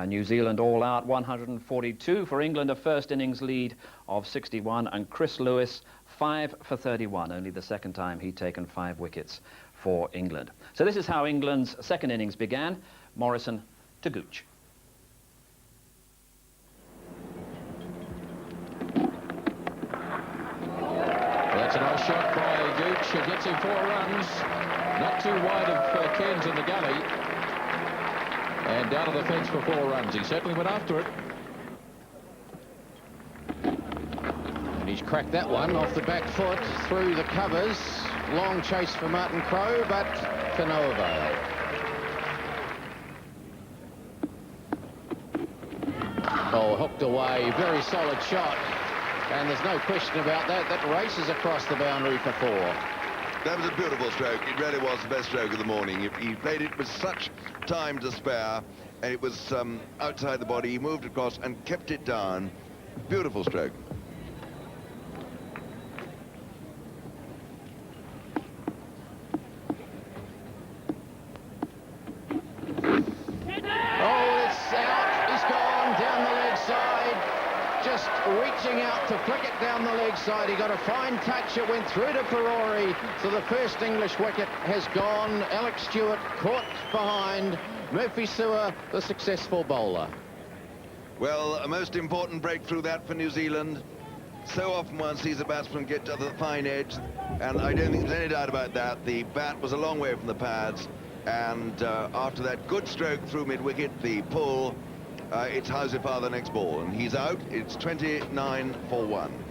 New Zealand all out, 142 for England, a first innings lead of 61, and Chris Lewis 5 for 31, only the second time he'd taken 5 wickets for England. So this is how England's second innings began. Morrison to Gooch. That's a nice shot by Gooch. It gets him 4 runs. Not too wide of Cairns in the gully. And down to the fence for 4 runs. He certainly went after it. And he's cracked that one off the back foot through the covers. Long chase for Martin Crowe, but to no avail. Oh, hooked away. Very solid shot. And there's no question about that. That races across the boundary for 4. That was a beautiful stroke. It really was the best stroke of the morning. He played it with such time to spare, and it was outside the body. He moved across and kept it down. Beautiful stroke. Oh, it's out. He's gone down the leg side. Just reaching out to flick it down the leg side. He got a fine touch. It went through to Ferrari. So the first English wicket has gone. Alex Stewart caught behind. Murphy Sewer, the successful bowler. Well, a most important breakthrough that for New Zealand. So often one sees a batsman get to the fine edge, and I don't think there's any doubt about that. The bat was a long way from the pads, and after that good stroke through mid-wicket, the pull, it's how's your father next ball, and he's out. It's 29 for 1.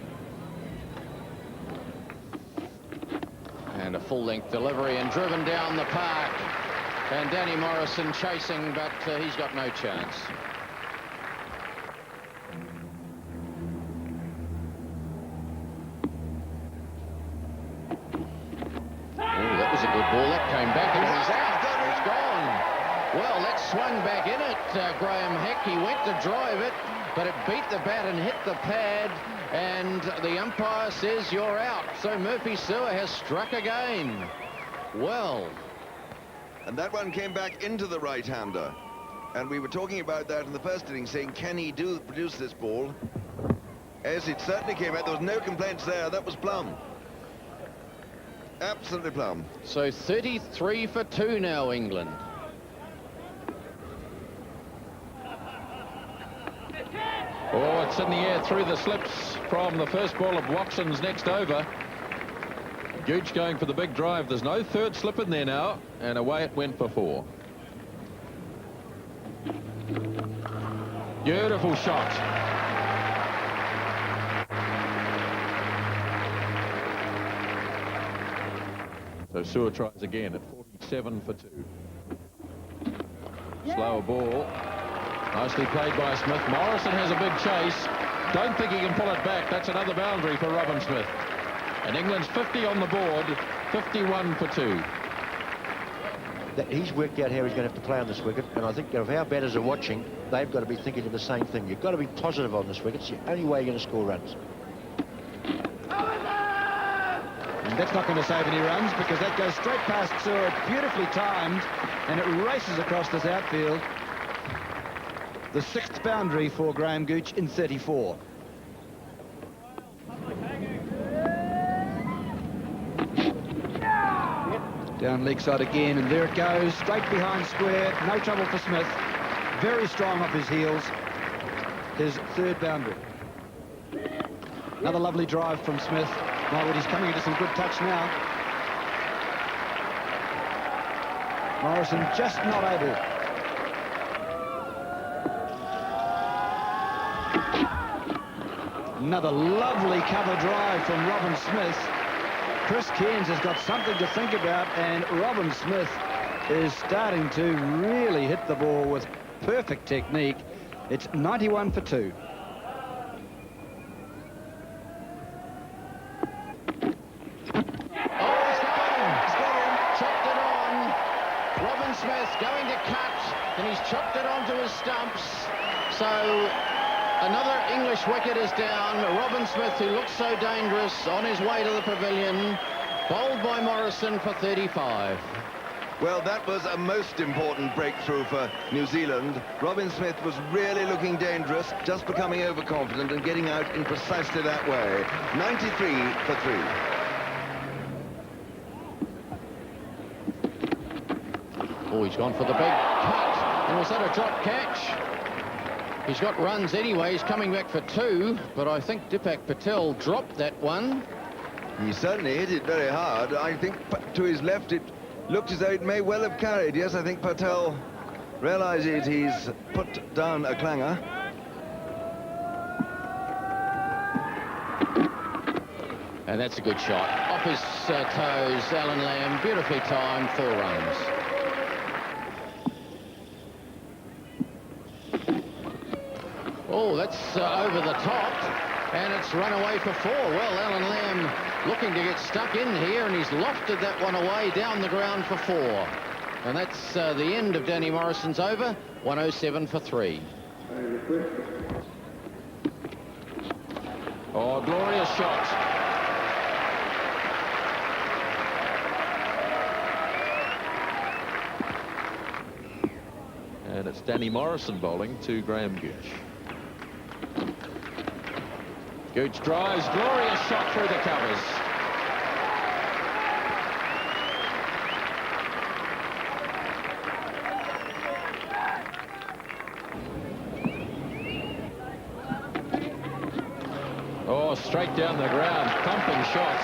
And a full-length delivery and driven down the park. And Danny Morrison chasing, but he's got no chance. Oh, that was a good ball. That came back and he's out. It's gone. Well, that swung back in it, Graham Heck. He went to drive it, but it beat the bat and hit the pad, and the umpire says you're out. So Murphy Sewer has struck again. Well. And that one came back into the right-hander. And we were talking about that in the first inning, saying, can he produce this ball? Yes, it certainly came out. There was no complaints there. That was plumb. Absolutely plumb. So 33 for 2 now, England. Oh, it's in the air through the slips from the first ball of Watson's next over. Gooch going for the big drive. There's no third slip in there now, and away it went for 4. Beautiful shot. So Sewer tries again at 47 for 2. Slower ball. Nicely played by Smith. Morrison has a big chase. Don't think he can pull it back. That's another boundary for Robin Smith. And England's 50 on the board, 51 for 2. that he's worked out how he's going to have to play on this wicket, and I think if our batters are watching, they've got to be thinking of the same thing. You've got to be positive on this wicket. It's the only way you're going to score runs. And that's not going to save any runs because that goes straight past Stewart, beautifully timed, and it races across this outfield. The 6th boundary for Graham Gooch in 34. Down leg side again, and there it goes, straight behind square, no trouble for Smith. Very strong off his heels. His 3rd boundary. Another lovely drive from Smith. Marwood, he's coming into some good touch now. Morrison just not able. Another lovely cover drive from Robin Smith. Chris Cairns has got something to think about, and Robin Smith is starting to really hit the ball with perfect technique. It's 91 for 2. Smith going to cut, and he's chopped it onto his stumps. So another English wicket is down. Robin Smith, who looks so dangerous, on his way to the pavilion, bowled by Morrison for 35. Well, that was a most important breakthrough for New Zealand. Robin Smith was really looking dangerous, just becoming overconfident and getting out in precisely that way. 93 for 3. Oh, he's gone for the big cut. And was that a drop catch? He's got runs anyway. He's coming back for 2, but I think Deepak Patel dropped that one. He certainly hit it very hard. I think to his left it looked as though it may well have carried. Yes, I think Patel realizes he's put down a clanger. And that's a good shot. Off his toes, Alan Lamb, beautifully timed, 4 runs. Oh, that's over the top, and it's run away for 4. Well, Alan Lamb looking to get stuck in here, and he's lofted that one away down the ground for 4. And that's the end of Danny Morrison's over, 107 for 3. Oh, glorious shot. And it's Danny Morrison bowling to Graham Gooch. Gooch drives, glorious shot through the covers. Oh, straight down the ground, thumping shot.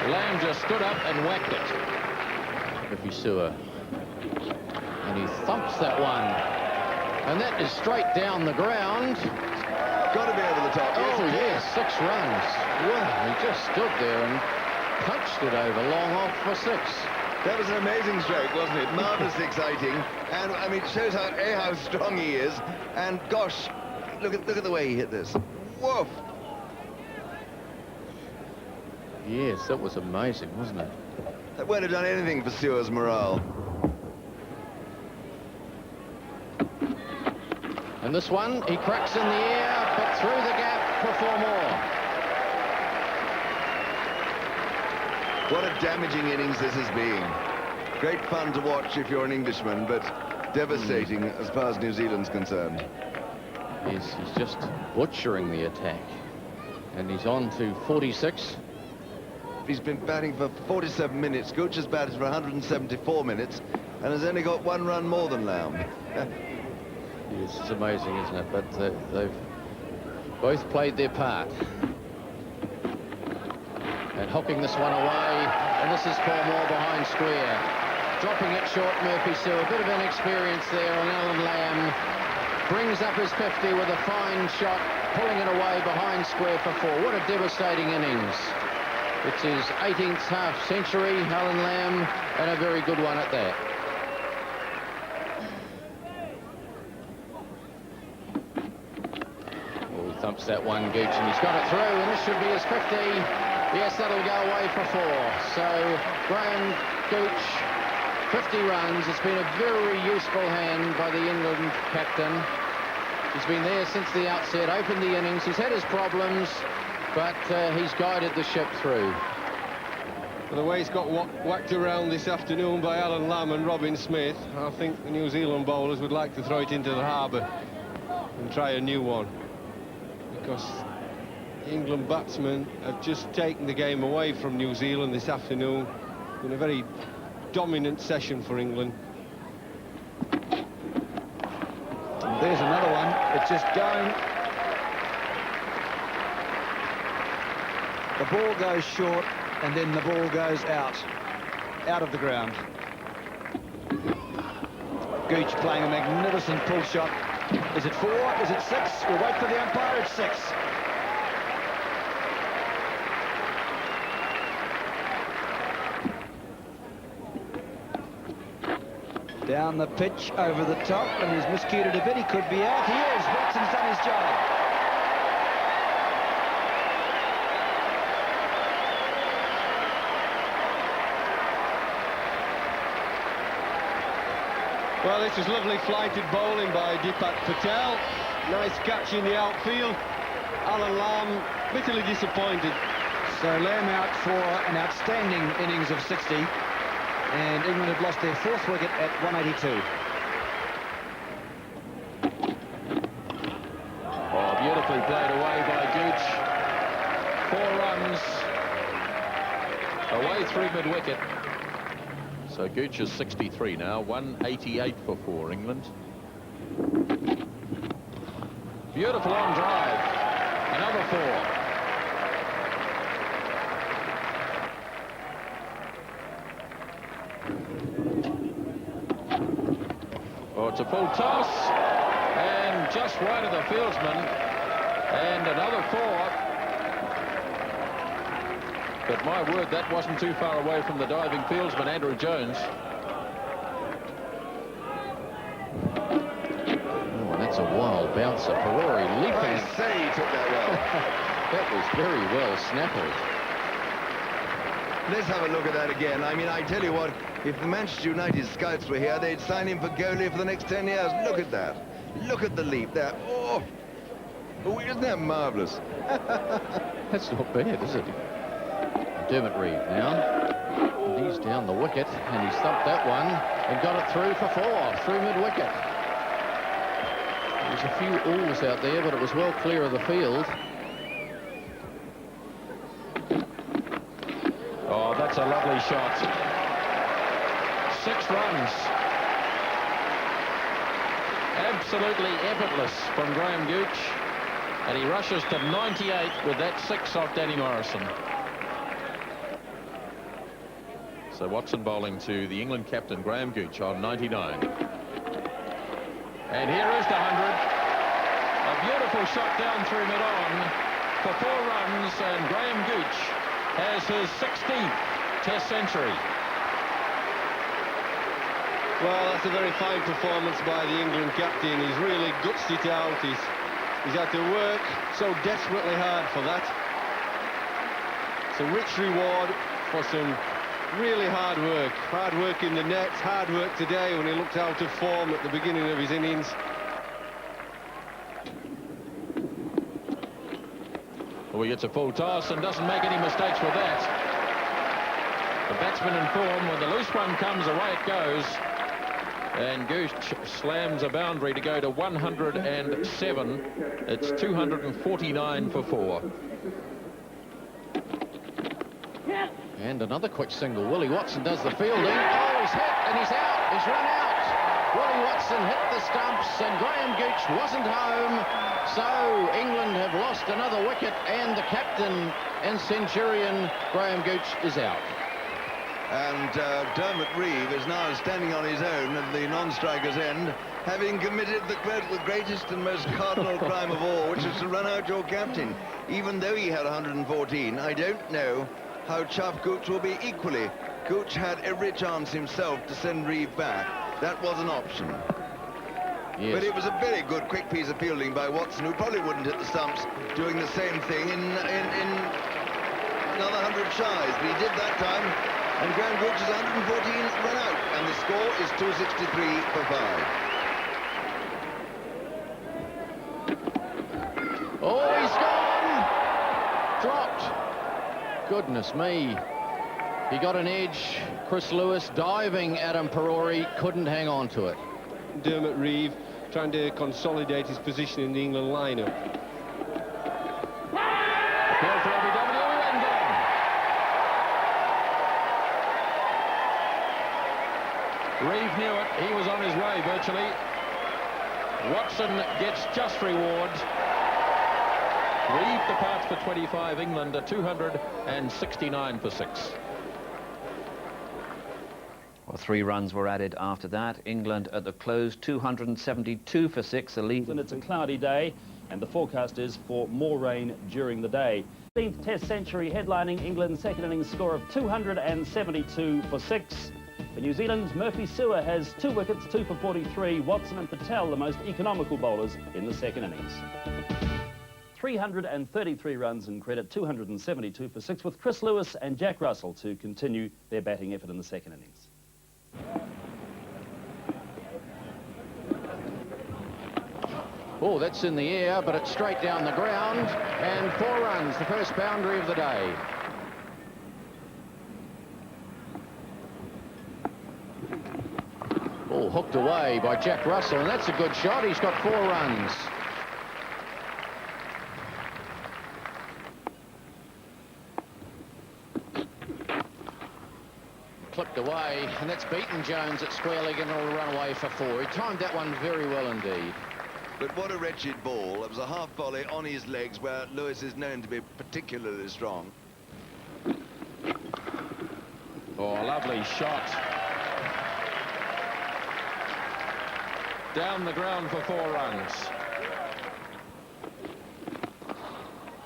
Lamb just stood up and whacked it. Murphy Sewer. And he thumps that one. And that is straight down the ground. Got to be over the top. Oh, yes, 6 runs. Well, he just stood there and punched it over long off for 6. That was an amazing stroke, wasn't it? Marvellously exciting. And, I mean, it shows how strong he is. And, gosh, look at the way he hit this. Woof! Yes, that was amazing, wasn't it? That won't have done anything for Sewer's morale. And this one, he cracks in the air, but through the gap for 4 more. What a damaging innings this has been. Great fun to watch if you're an Englishman, but devastating as far as New Zealand's concerned. Yes, he's just butchering the attack. And he's on to 46. He's been batting for 47 minutes. Gooch has batted for 174 minutes and has only got 1 run more than Lamb. Yes, it's amazing, isn't it? But they've both played their part. And hooking this one away, and this is Paul Moore behind square. Dropping it short, Murphy Sewer. A bit of inexperience there on Alan Lamb. Brings up his 50 with a fine shot, pulling it away behind square for 4. What a devastating innings. It's his 18th half-century, Alan Lamb, and a very good one at that. Oh, he thumps that one, Gooch, and he's got it through, and this should be his 50. Yes, that'll go away for 4. So Graham Gooch, 50 runs. It's been a very useful hand by the England captain. He's been there since the outset, opened the innings. He's had his problems, but he's guided the ship through. Well, the way it's got whacked around this afternoon by Alan Lamb and Robin Smith, I think the New Zealand bowlers would like to throw it into the harbour and try a new one. Because the England batsmen have just taken the game away from New Zealand this afternoon. In a very dominant session for England. There's another one. It's just going. The ball goes short, and then the ball goes out of the ground. Gooch playing a magnificent pull shot. Is it 4? Is it 6? We'll wait for the umpire. It's 6. Down the pitch, over the top, and he's miscued a bit. He could be out. He is. Watson's done his job. Well, this is lovely flighted bowling by Deepak Patel. Nice catch in the outfield. Alan Lamb bitterly disappointed. So Lamb out for an outstanding innings of 60. And England have lost their 4th wicket at 182. Oh, beautifully played away by Gooch. 4 runs away through mid-wicket. So Gooch is 63 now, 188 for 4 England. Beautiful on drive. Another 4. Oh, it's a full toss, and just wide of the fieldsman, and another 4. But my word, that wasn't too far away from the diving fieldsman, Andrew Jones. Oh, that's a wild bouncer. Perori leaping. I say he took that well. That was very well snapped. Let's have a look at that again. I mean, I tell you what, if the Manchester United scouts were here, they'd sign him for goalie for the next 10 years. Look at that. Look at the leap there. Oh, isn't that marvellous? That's not bad, is it? Dermot Reeve now. And he's down the wicket, and he thumped that one and got it through for 4, through mid-wicket. There's a few alls out there, but it was well clear of the field. Oh, that's a lovely shot. 6 runs. Absolutely effortless from Graham Gooch. And he rushes to 98 with that 6 off Danny Morrison. So Watson bowling to the England captain, Graham Gooch, on 99. And here is the 100. A beautiful shot down through mid-on for 4 runs, and Graham Gooch has his 16th Test century. Well, that's a very fine performance by the England captain. He's really gutsed it out. He's had to work so desperately hard for that. It's a rich reward for some really hard work. Hard work in the nets, hard work today when he looked out of form at the beginning of his innings. Well, he gets a full toss and doesn't make any mistakes with that. The batsman in form, when the loose one comes, away it goes. And Gooch slams a boundary to go to 107. It's 249 for 4. And another quick single. Willie Watson does the fielding. Oh, he's hit and he's out. He's run out. Willie Watson hit the stumps and Graham Gooch wasn't home. So England have lost another wicket and the captain and centurion, Graham Gooch, is out. And Dermot Reeve is now standing on his own at the non-striker's end, having committed the greatest and most cardinal crime of all, which is to run out your captain. Even though he had 114, I don't know how chuffed Gooch will be equally. Gooch had every chance himself to send Reeve back. That was an option. Yes. But it was a very good, quick piece of fielding by Watson, who probably wouldn't hit the stumps, doing the same thing in another 100 shies, but he did that time. And Graham Gooch is 114 run out, and the score is 263 for 5. Oh, he's gone! Dropped. Goodness me. He got an edge. Chris Lewis diving at him. Perori couldn't hang on to it. Dermot Reeve trying to consolidate his position in the England lineup. Appeal for LBW and gone. Reeve knew it. He was on his way virtually. Watson gets just reward. Reeve departs for 25. England at 269 for 6. Well, 3 runs were added after that. England at the close, 272 for 6, a lead. And it's a cloudy day, and the forecast is for more rain during the day. 15th Test century headlining England's second innings score of 272 for 6. For New Zealand, Murphy Sewer has 2 wickets, 2 for 43. Watson and Patel, the most economical bowlers in the second innings. 333 runs in credit, 272 for 6, with Chris Lewis and Jack Russell to continue their batting effort in the second innings. Oh, that's in the air, but it's straight down the ground. And 4 runs, the first boundary of the day. Oh, hooked away by Jack Russell, and that's a good shot. He's got 4 runs. Clipped away, and that's beaten Jones at square leg, and it'll run away for 4. He timed that one very well indeed. But what a wretched ball. It was a half volley on his legs, where Lewis is known to be particularly strong. Oh, lovely shot. Down the ground for 4 runs.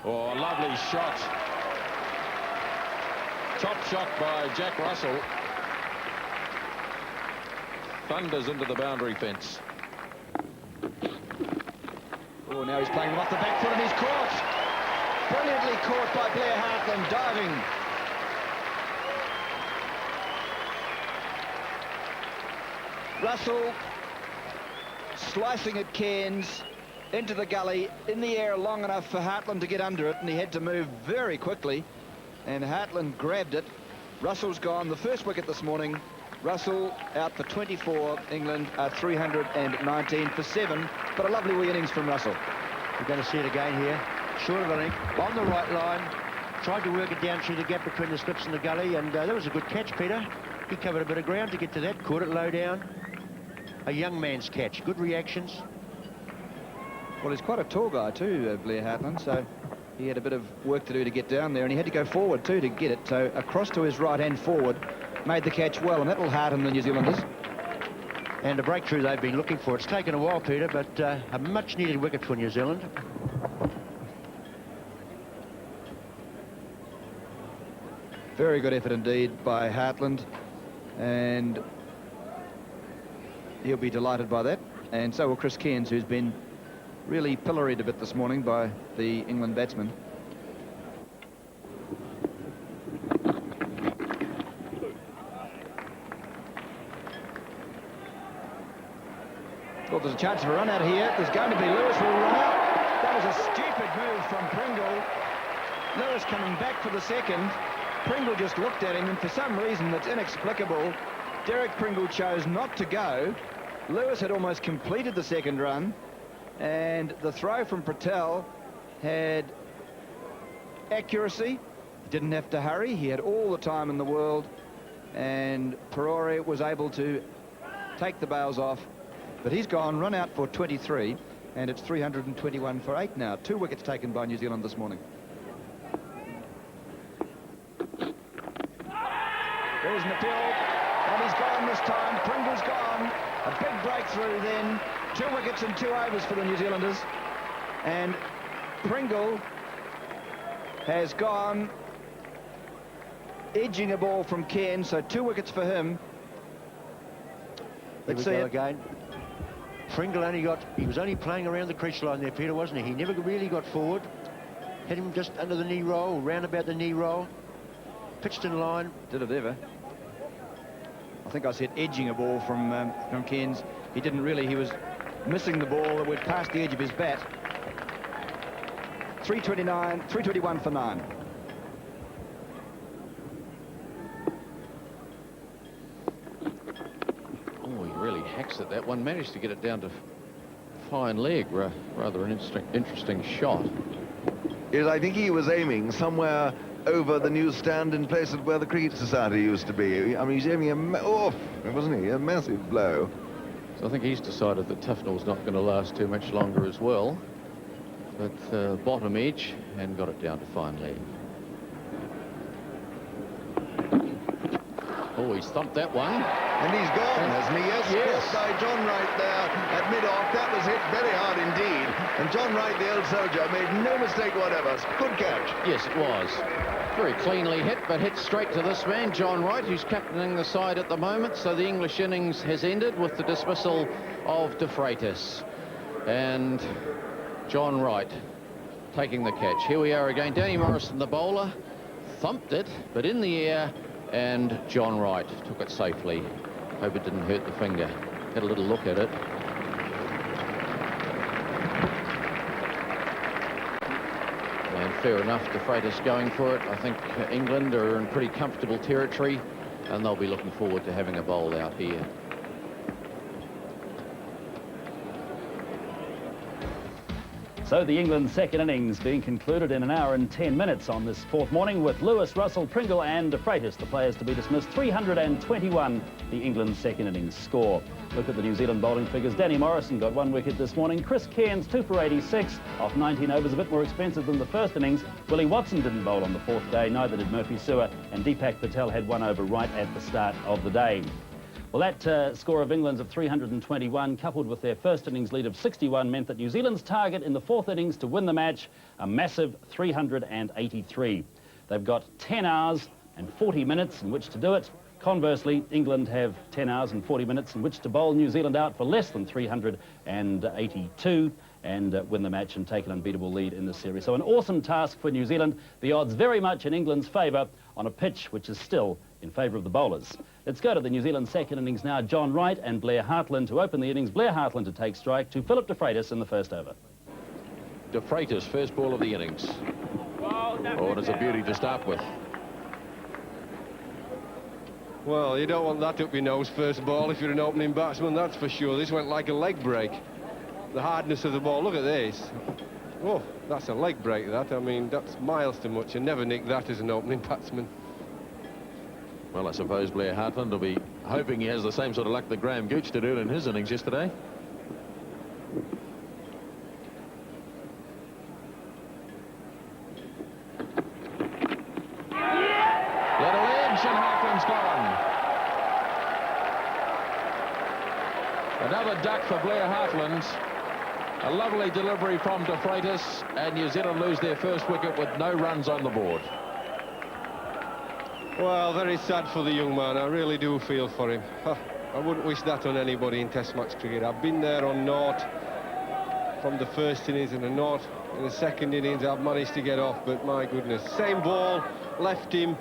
Oh, lovely shot. Top shot by Jack Russell. Thunders into the boundary fence. Oh, now he's playing them off the back foot, and he's caught. Brilliantly caught by Blair Hartland, diving. Russell slicing at Cairns into the gully, in the air long enough for Hartland to get under it, and he had to move very quickly, and Hartland grabbed it. Russell's gone. The first wicket this morning. Russell out for 24. England are 319 for 7, but a lovely wee innings from Russell. We're going to see it again here. Short of a length, on the right line. Tried to work it down through the gap between the slips and the gully, and that was a good catch, Peter. He covered a bit of ground to get to that, caught it low down. A young man's catch. Good reactions. Well, he's quite a tall guy too, Blair Hartland, so he had a bit of work to do to get down there, and he had to go forward too to get it. So across to his right hand forward, made the catch well, and that will hearten the New Zealanders. And a breakthrough they've been looking for. It's taken a while, Peter, but a much-needed wicket for New Zealand. Very good effort indeed by Hartland, and he'll be delighted by that. And so will Chris Cairns, who's been really pilloried a bit this morning by the England batsmen. Well, there's a chance of a run out here. There's going to be. Lewis will run out. That was a stupid move from Pringle. Lewis coming back for the second. Pringle just looked at him, and for some reason that's inexplicable, Derek Pringle chose not to go. Lewis had almost completed the second run, and the throw from Patel had accuracy. He didn't have to hurry. He had all the time in the world, and Perori was able to take the bails off. But he's gone, run out for 23, and it's 321 for 8 now. 2 wickets taken by New Zealand this morning. There's Nabil, and he's gone this time. Pringle's gone. A big breakthrough then. 2 wickets and 2 overs for the New Zealanders. And Pringle has gone, edging a ball from Cairns, so 2 wickets for him. Let's see it again. Pringle he was only playing around the crease line there, Peter, wasn't he? He never really got forward. Hit him just under the knee roll, round about the knee roll. pitched in line. Did it ever? I think I said edging a ball from Cairns. He didn't really. He was missing the ball that went past the edge of his bat. 321 for 9. Oh, he really hacks at that one. Managed to get it down to fine leg. Rather an interesting shot. Yes, I think he was aiming somewhere over the newsstand in places where the Cricket Society used to be. I mean, he's aiming wasn't he? A massive blow. So I think he's decided that Tufnell's not going to last too much longer as well. But bottom edge and got it down to fine leg. Oh, he's thumped that one. And he's gone, hasn't he? Yes. By John Wright there at mid-off. That was hit very hard indeed. And John Wright, the old soldier, made no mistake whatever. Good catch. Yes, it was. Very cleanly hit, but hit straight to this man, John Wright, who's captaining the side at the moment. So the English innings has ended with the dismissal of De Freitas. And John Wright taking the catch. Here we are again. Danny Morrison, the bowler, thumped it, but in the air, and John Wright took it safely. Hope it didn't hurt the finger. Had a little look at it. And fair enough, De Freitas going for it. I think England are in pretty comfortable territory, and they'll be looking forward to having a bowl out here. So the England second innings being concluded in 1 hour and 10 minutes on this fourth morning with Lewis, Russell, Pringle and De Freitas, the players to be dismissed. 321, the England second innings score. Look at the New Zealand bowling figures. Danny Morrison got 1 wicket this morning. Chris Cairns, 2 for 86 off 19 overs, a bit more expensive than the first innings. Willie Watson didn't bowl on the fourth day, neither did Murphy Sewer, and Deepak Patel had 1 over right at the start of the day. Well, that score of England's of 321, coupled with their first innings lead of 61, meant that New Zealand's target in the fourth innings to win the match, a massive 383. They've got 10 hours and 40 minutes in which to do it. Conversely, England have 10 hours and 40 minutes in which to bowl New Zealand out for less than 382 and win the match and take an unbeatable lead in the series. So an awesome task for New Zealand. The odds very much in England's favour on a pitch which is still in favour of the bowlers. Let's go to the New Zealand second innings now. John Wright and Blair Hartland to open the innings. Blair Hartland to take strike to Philip De Freitas in the first over. De Freitas, first ball of the innings. Oh, and it's a beauty to start with. Well, you don't want that up your nose first ball if you're an opening batsman, that's for sure. This went like a leg break. The hardness of the ball, look at this. Oh, that's a leg break, that. I mean, that's miles too much. You never nick that as an opening batsman. Well, I suppose Blair Hartland will be hoping he has the same sort of luck that Graham Gooch did in his innings yesterday. Little edge and Hartland's gone. Another duck for Blair Hartland. A lovely delivery from De Freitas, and New Zealand lose their first wicket with no runs on the board. Well, very sad for the young man. I really do feel for him. I wouldn't wish that on anybody in Test match cricket. I've been there on naught from the first innings and a naught in the second innings. I've managed to get off, but my goodness. Same ball, left him,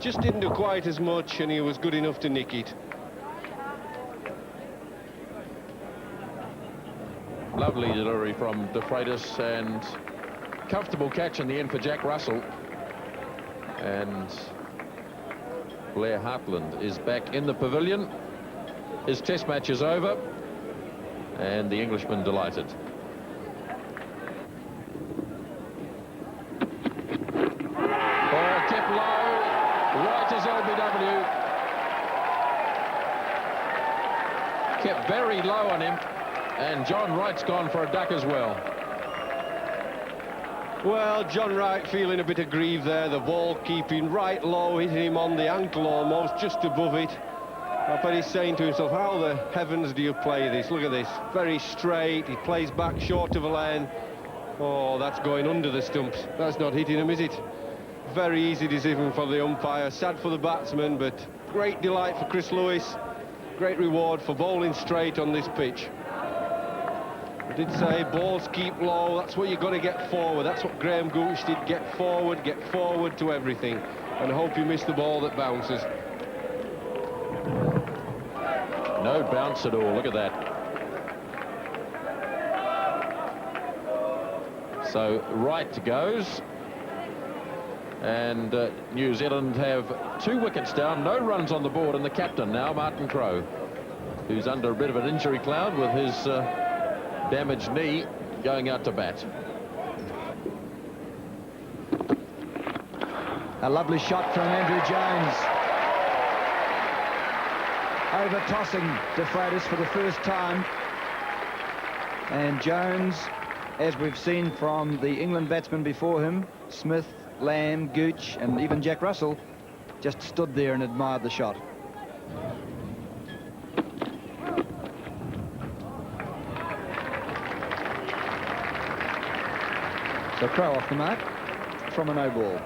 just didn't do quite as much, and he was good enough to nick it. Lovely delivery from De Freitas, and comfortable catch in the end for Jack Russell. And Blair Hartland is back in the pavilion. His test match is over, and the Englishman delighted. Oh, kept low, right as LBW. Kept very low on him, and John Wright's gone for a duck as well. Well, John Wright feeling a bit aggrieved there. The ball keeping right low, hitting him on the ankle almost, just above it. I bet he's saying to himself, how the heavens do you play this? Look at this, very straight. He plays back short of a lane. Oh, that's going under the stumps. That's not hitting him, is it? Very easy decision for the umpire. Sad for the batsman, but great delight for Chris Lewis. Great reward for bowling straight on this pitch. I did say balls keep low. That's what you've got to get forward. That's what Graham Gooch did. Get forward to everything. and hope you miss the ball that bounces. No bounce at all. Look at that. So right goes. And New Zealand have 2 wickets down, no runs on the board, and the captain now, Martin Crowe, who's under a bit of an injury cloud with his damaged knee, going out to bat. A lovely shot from Andrew Jones. Over-tossing De Freitas for the first time. And Jones, as we've seen from the England batsmen before him, Smith, Lamb, Gooch, and even Jack Russell, just stood there and admired the shot. So Crowe off the mark from a no ball.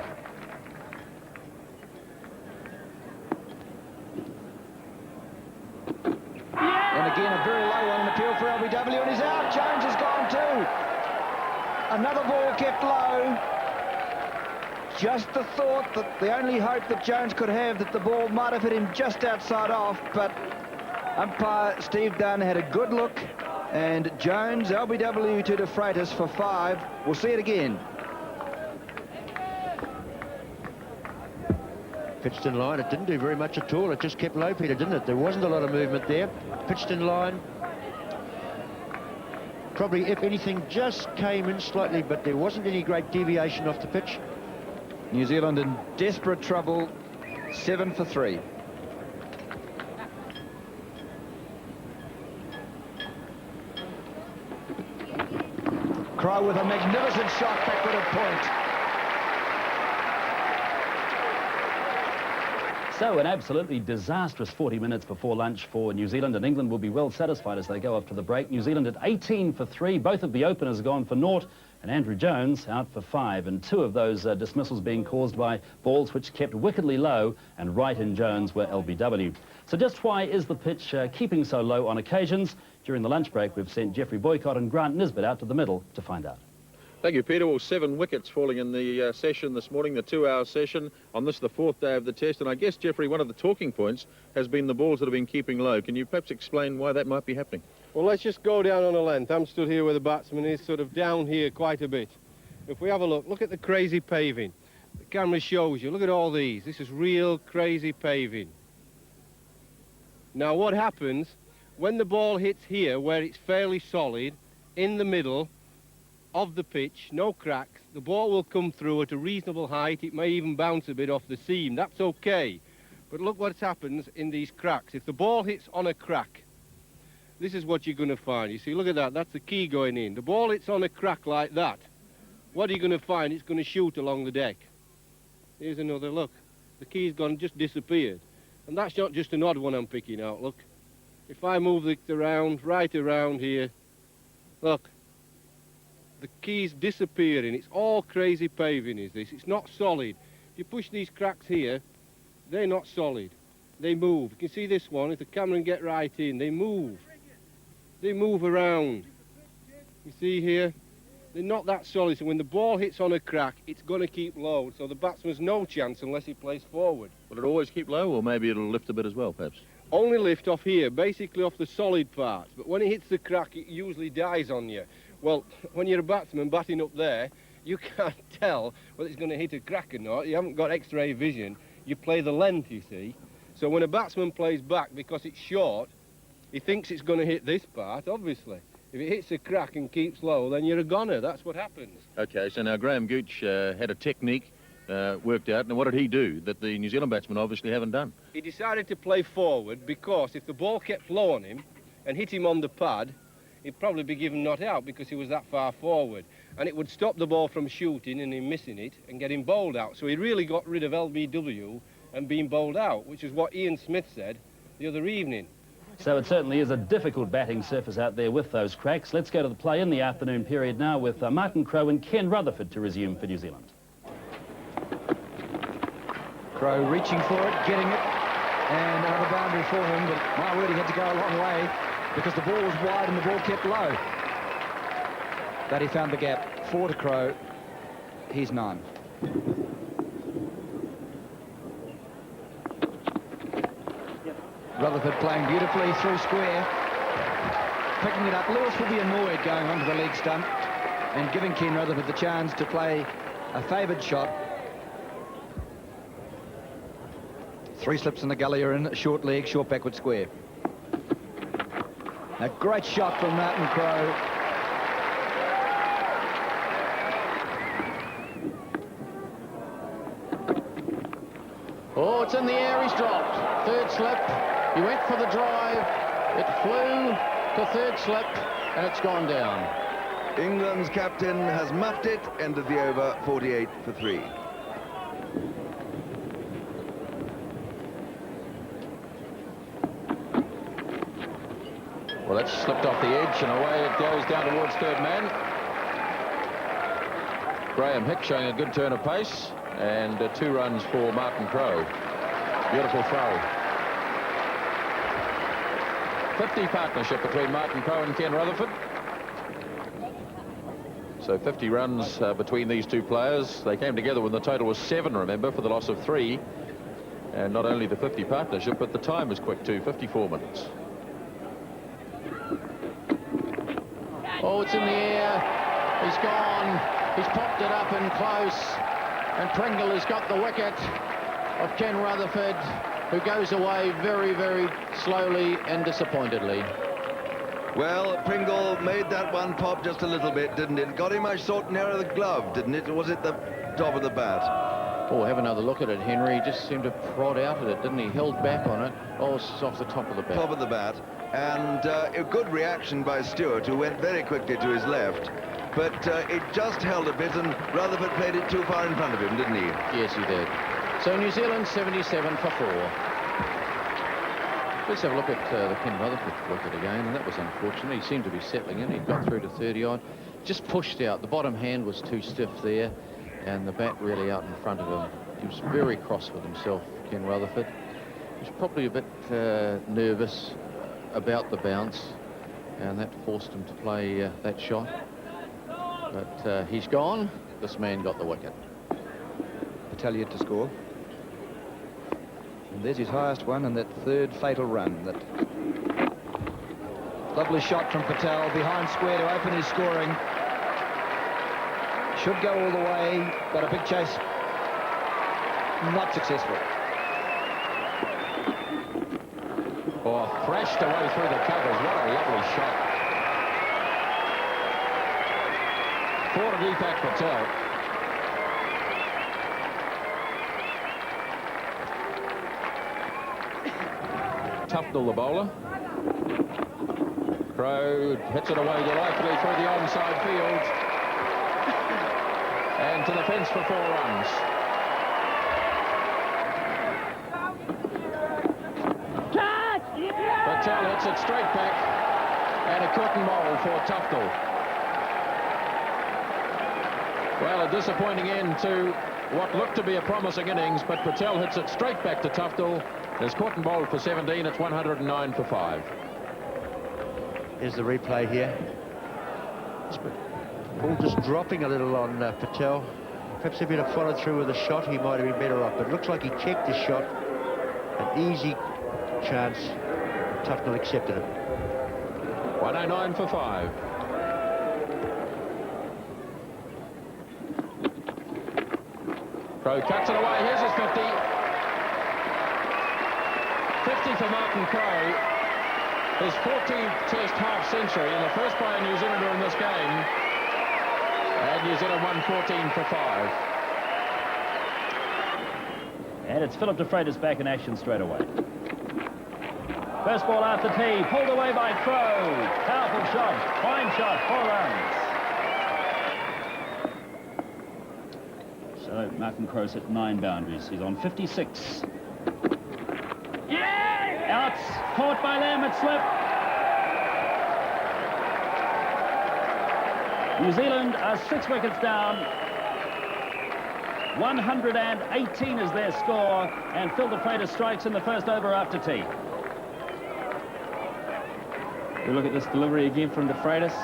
And again a very low one, an appeal for LBW, and he's out. Jones has gone too. Another ball kept low. Just the thought that the only hope that Jones could have that the ball might have hit him just outside off, but umpire Steve Dunn had a good look, and Jones, LBW to De Freitas for 5. We'll see it again. Pitched in line, it didn't do very much at all. It just kept low, Peter, didn't it? There wasn't a lot of movement there. Pitched in line. Probably, if anything, just came in slightly, but there wasn't any great deviation off the pitch. New Zealand in desperate trouble, 7 for 3. Crowe with a magnificent shot backward at point. So an absolutely disastrous 40 minutes before lunch for New Zealand, and England will be well satisfied as they go off to the break. New Zealand at 18 for 3. Both of the openers gone for naught, and Andrew Jones out for 5. And 2 of those dismissals being caused by balls which kept wickedly low, and Wright and Jones were LBW. So just why is the pitch keeping so low on occasions? During the lunch break, we've sent Geoffrey Boycott and Grant Nisbet out to the middle to find out. Thank you, Peter. Well, 7 wickets falling in the session this morning, the 2-hour session on this, the 4th day of the test. And I guess, Geoffrey, one of the talking points has been the balls that have been keeping low. Can you perhaps explain why that might be happening? Well, let's just go down on a length. I'm stood here where the batsman is, sort of down here quite a bit. If we have a look at the crazy paving. The camera shows you. Look at all these. This is real crazy paving. Now, what happens when the ball hits here, where it's fairly solid, in the middle of the pitch, no cracks, the ball will come through at a reasonable height. It may even bounce a bit off the seam. That's okay. But look what happens in these cracks. If the ball hits on a crack, this is what you're going to find. You see, look at that. That's the key going in. The ball hits on a crack like that. What are you going to find? It's going to shoot along the deck. Here's another look. The key's gone, just disappeared. And that's not just an odd one I'm picking out, look. If I move it around, right around here, look. The key's disappearing. It's all crazy paving, is this. It's not solid. If you push these cracks here, they're not solid. They move. You can see this one. If the camera can get right in, they move. They move around. You see here? They're not that solid. So when the ball hits on a crack, it's going to keep low. So the batsman's no chance unless he plays forward. Will it always keep low, or maybe it'll lift a bit as well, perhaps? Only lift off here, basically off the solid parts. But when it hits the crack, it usually dies on you. Well, when you're a batsman batting up there, you can't tell whether it's going to hit a crack or not. You haven't got X-ray vision. You play the length, you see. So when a batsman plays back, because it's short, he thinks it's going to hit this part, obviously. If it hits a crack and keeps low, then you're a goner. That's what happens. OK, so now Graham Gooch had a technique worked out. And what did he do that the New Zealand batsmen obviously haven't done? He decided to play forward because if the ball kept low on him and hit him on the pad, he'd probably be given not out because he was that far forward. And it would stop the ball from shooting and him missing it and get him bowled out. So he really got rid of LBW and being bowled out, which is what Ian Smith said the other evening. So it certainly is a difficult batting surface out there with those cracks. Let's go to the play in the afternoon period now with Martin Crowe and Ken Rutherford to resume for New Zealand. Crowe reaching for it, getting it, and another boundary for him, but my word, he had to go a long way because the ball was wide and the ball kept low. But he found the gap. 4 to Crowe. He's 9. Rutherford playing beautifully through square. Picking it up. Lewis will be annoyed going onto the leg stump and giving Ken Rutherford the chance to play a favoured shot. 3 slips in the gully are in, short leg, short backward square. A great shot from Martin Crowe. Oh, it's in the air, he's dropped. Third slip, he went for the drive, it flew to third slip, and it's gone down. England's captain has muffed it, end of the over, 48 for 3. Well, that's slipped off the edge, and away it goes down towards third man. Graham Hick showing a good turn of pace, and 2 runs for Martin Crowe. Beautiful throw. 50 partnership between Martin Crowe and Ken Rutherford. So 50 runs between these two players. They came together when the total was 7, remember, for the loss of 3. And not only the 50 partnership, but the time was quick too, 54 minutes. Oh, it's in the air. He's gone. He's popped it up and close. And Pringle has got the wicket of Ken Rutherford, who goes away very, very slowly and disappointedly. Well, Pringle made that one pop just a little bit, didn't it? Got him much short nearer of the glove, didn't it? Or was it the top of the bat? Oh, have another look at it, Henry. He just seemed to prod out at it, didn't he? Held back on it. Oh, it's off the top of the bat. Top of the bat. And a good reaction by Stewart, who went very quickly to his left. But it just held a bit, and Rutherford played it too far in front of him, didn't he? Yes, he did. So New Zealand 77 for 4. Let's have a look at the Ken Rutherford wicket again, and that was unfortunate. He seemed to be settling in. He got through to 30-odd. Just pushed out. The bottom hand was too stiff there, and the bat really out in front of him. He was very cross with himself, Ken Rutherford. He was probably a bit nervous about the bounce, and that forced him to play that shot. But he's gone. This man got the wicket. Patel yet to score. And there's his highest one, and that third fatal run. That lovely shot from Patel behind square to open his scoring. Should go all the way, but a big chase not successful. Oh, thrashed away through the covers. What a lovely shot. For Deepak Patel. Tufnell, the bowler. Crowe hits it away delightfully through the onside field. And to the fence for 4 runs. Patel hits it straight back. And a curtain bowl for Tufnell. Well, a disappointing end to what looked to be a promising innings, but Patel hits it straight back to Tufnell. There's Cotton bowled for 17. It's 109 for 5. Here's the replay here. Ball just dropping a little on Patel. Perhaps if he'd have followed through with a shot, he might have been better off. But it looks like he checked his shot. An easy chance. Tufnell accepted it. 109 for 5. Crowe cuts it away. Here's his 50. 50 for Martin Crowe. His 14th Test half-century and the first by a New Zealander in this game. And New Zealand won 14 for 5. And it's Philip de Freitas back in action straight away. First ball after tee, pulled away by Crowe. Powerful shot, fine shot, 4 runs. So Martin Crowe's hit 9 boundaries. He's on 56. Out, caught by Lamb, it slipped. New Zealand are 6 wickets down. 118 is their score, and Phil de Freitas strikes in the first over after tea. We look at this delivery again from de Freitas.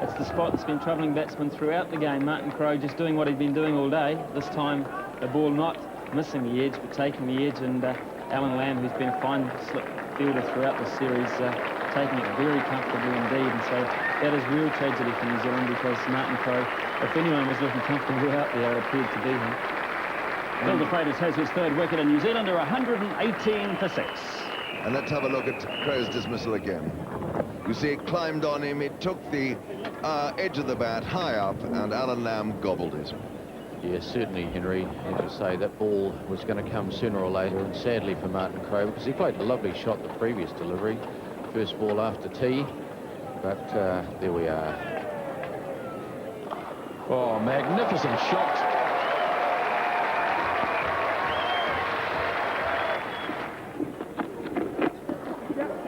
It's the spot that's been troubling batsmen throughout the game. Martin Crowe just doing what he'd been doing all day. This time the ball not missing the edge, but taking the edge, and Alan Lamb, who's been a fine slip fielder throughout the series, taking it very comfortably indeed, and so that is real tragedy for New Zealand, because Martin Crowe, if anyone was looking comfortable out there, it appeared to be him. Phil de Freitas has his third wicket, and New Zealand are 118 for 6. And let's have a look at Crowe's dismissal again. You see, it climbed on him, it took the edge of the bat high up, and Alan Lamb gobbled it. Yes, certainly, Henry. As you say, that ball was going to come sooner or later, and sadly for Martin Crowe, because he played a lovely shot the previous delivery, first ball after tee, but there we are. Oh, magnificent shot.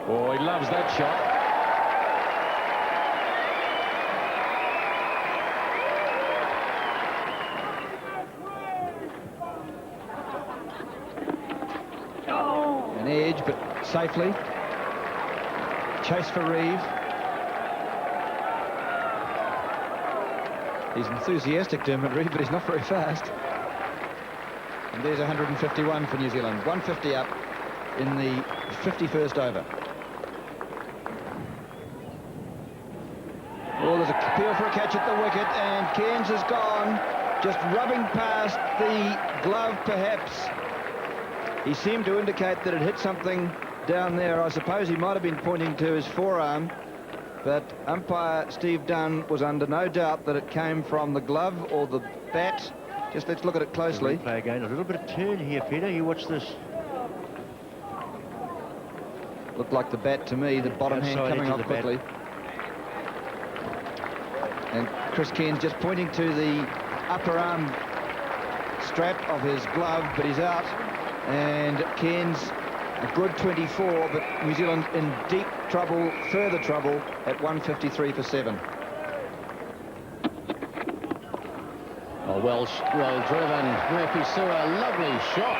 Oh, he loves that shot. An edge, but safely. Chase for Reeve. He's enthusiastic, Dermot Reeve, but he's not very fast. And there's 151 for New Zealand. 150 up in the 51st over. Oh, there's a appeal for a catch at the wicket, and Cairns is gone, just rubbing past the glove, perhaps. He seemed to indicate that it hit something down there. I suppose he might have been pointing to his forearm, but umpire Steve Dunn was under no doubt that it came from the glove or the bat. Just let's look at it closely. Play again. A little bit of turn here, Peter. You watch this. Looked like the bat to me, the bottom hand coming off quickly. And Chris Cairns just pointing to the upper arm strap of his glove, but he's out. And Cairns a good 24, but New Zealand in deep trouble, further trouble, at 153 for 7. Oh, well driven. Murphy Su'a, lovely shot.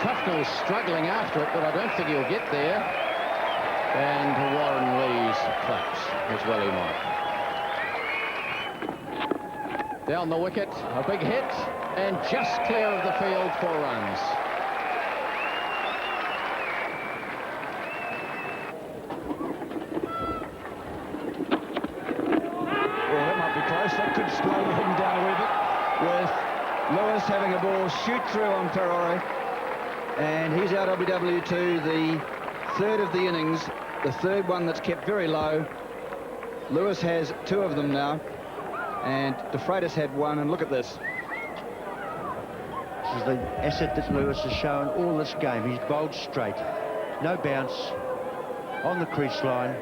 Tufnell's struggling after it, but I don't think he'll get there. And Warren Lee's claps as well he might. Down the wicket, a big hit, and just clear of the field, 4 runs. Well, that might be close. That could slow him down a wee bit, with Lewis having a ball shoot through on Perore. And he's out LBW2, the third of the innings, the third one that's kept very low. Lewis has 2 of them now, and de Freitas had 1, and look at this. This is the asset that Lewis has shown all this game. He's bowled straight, no bounce, on the crease line.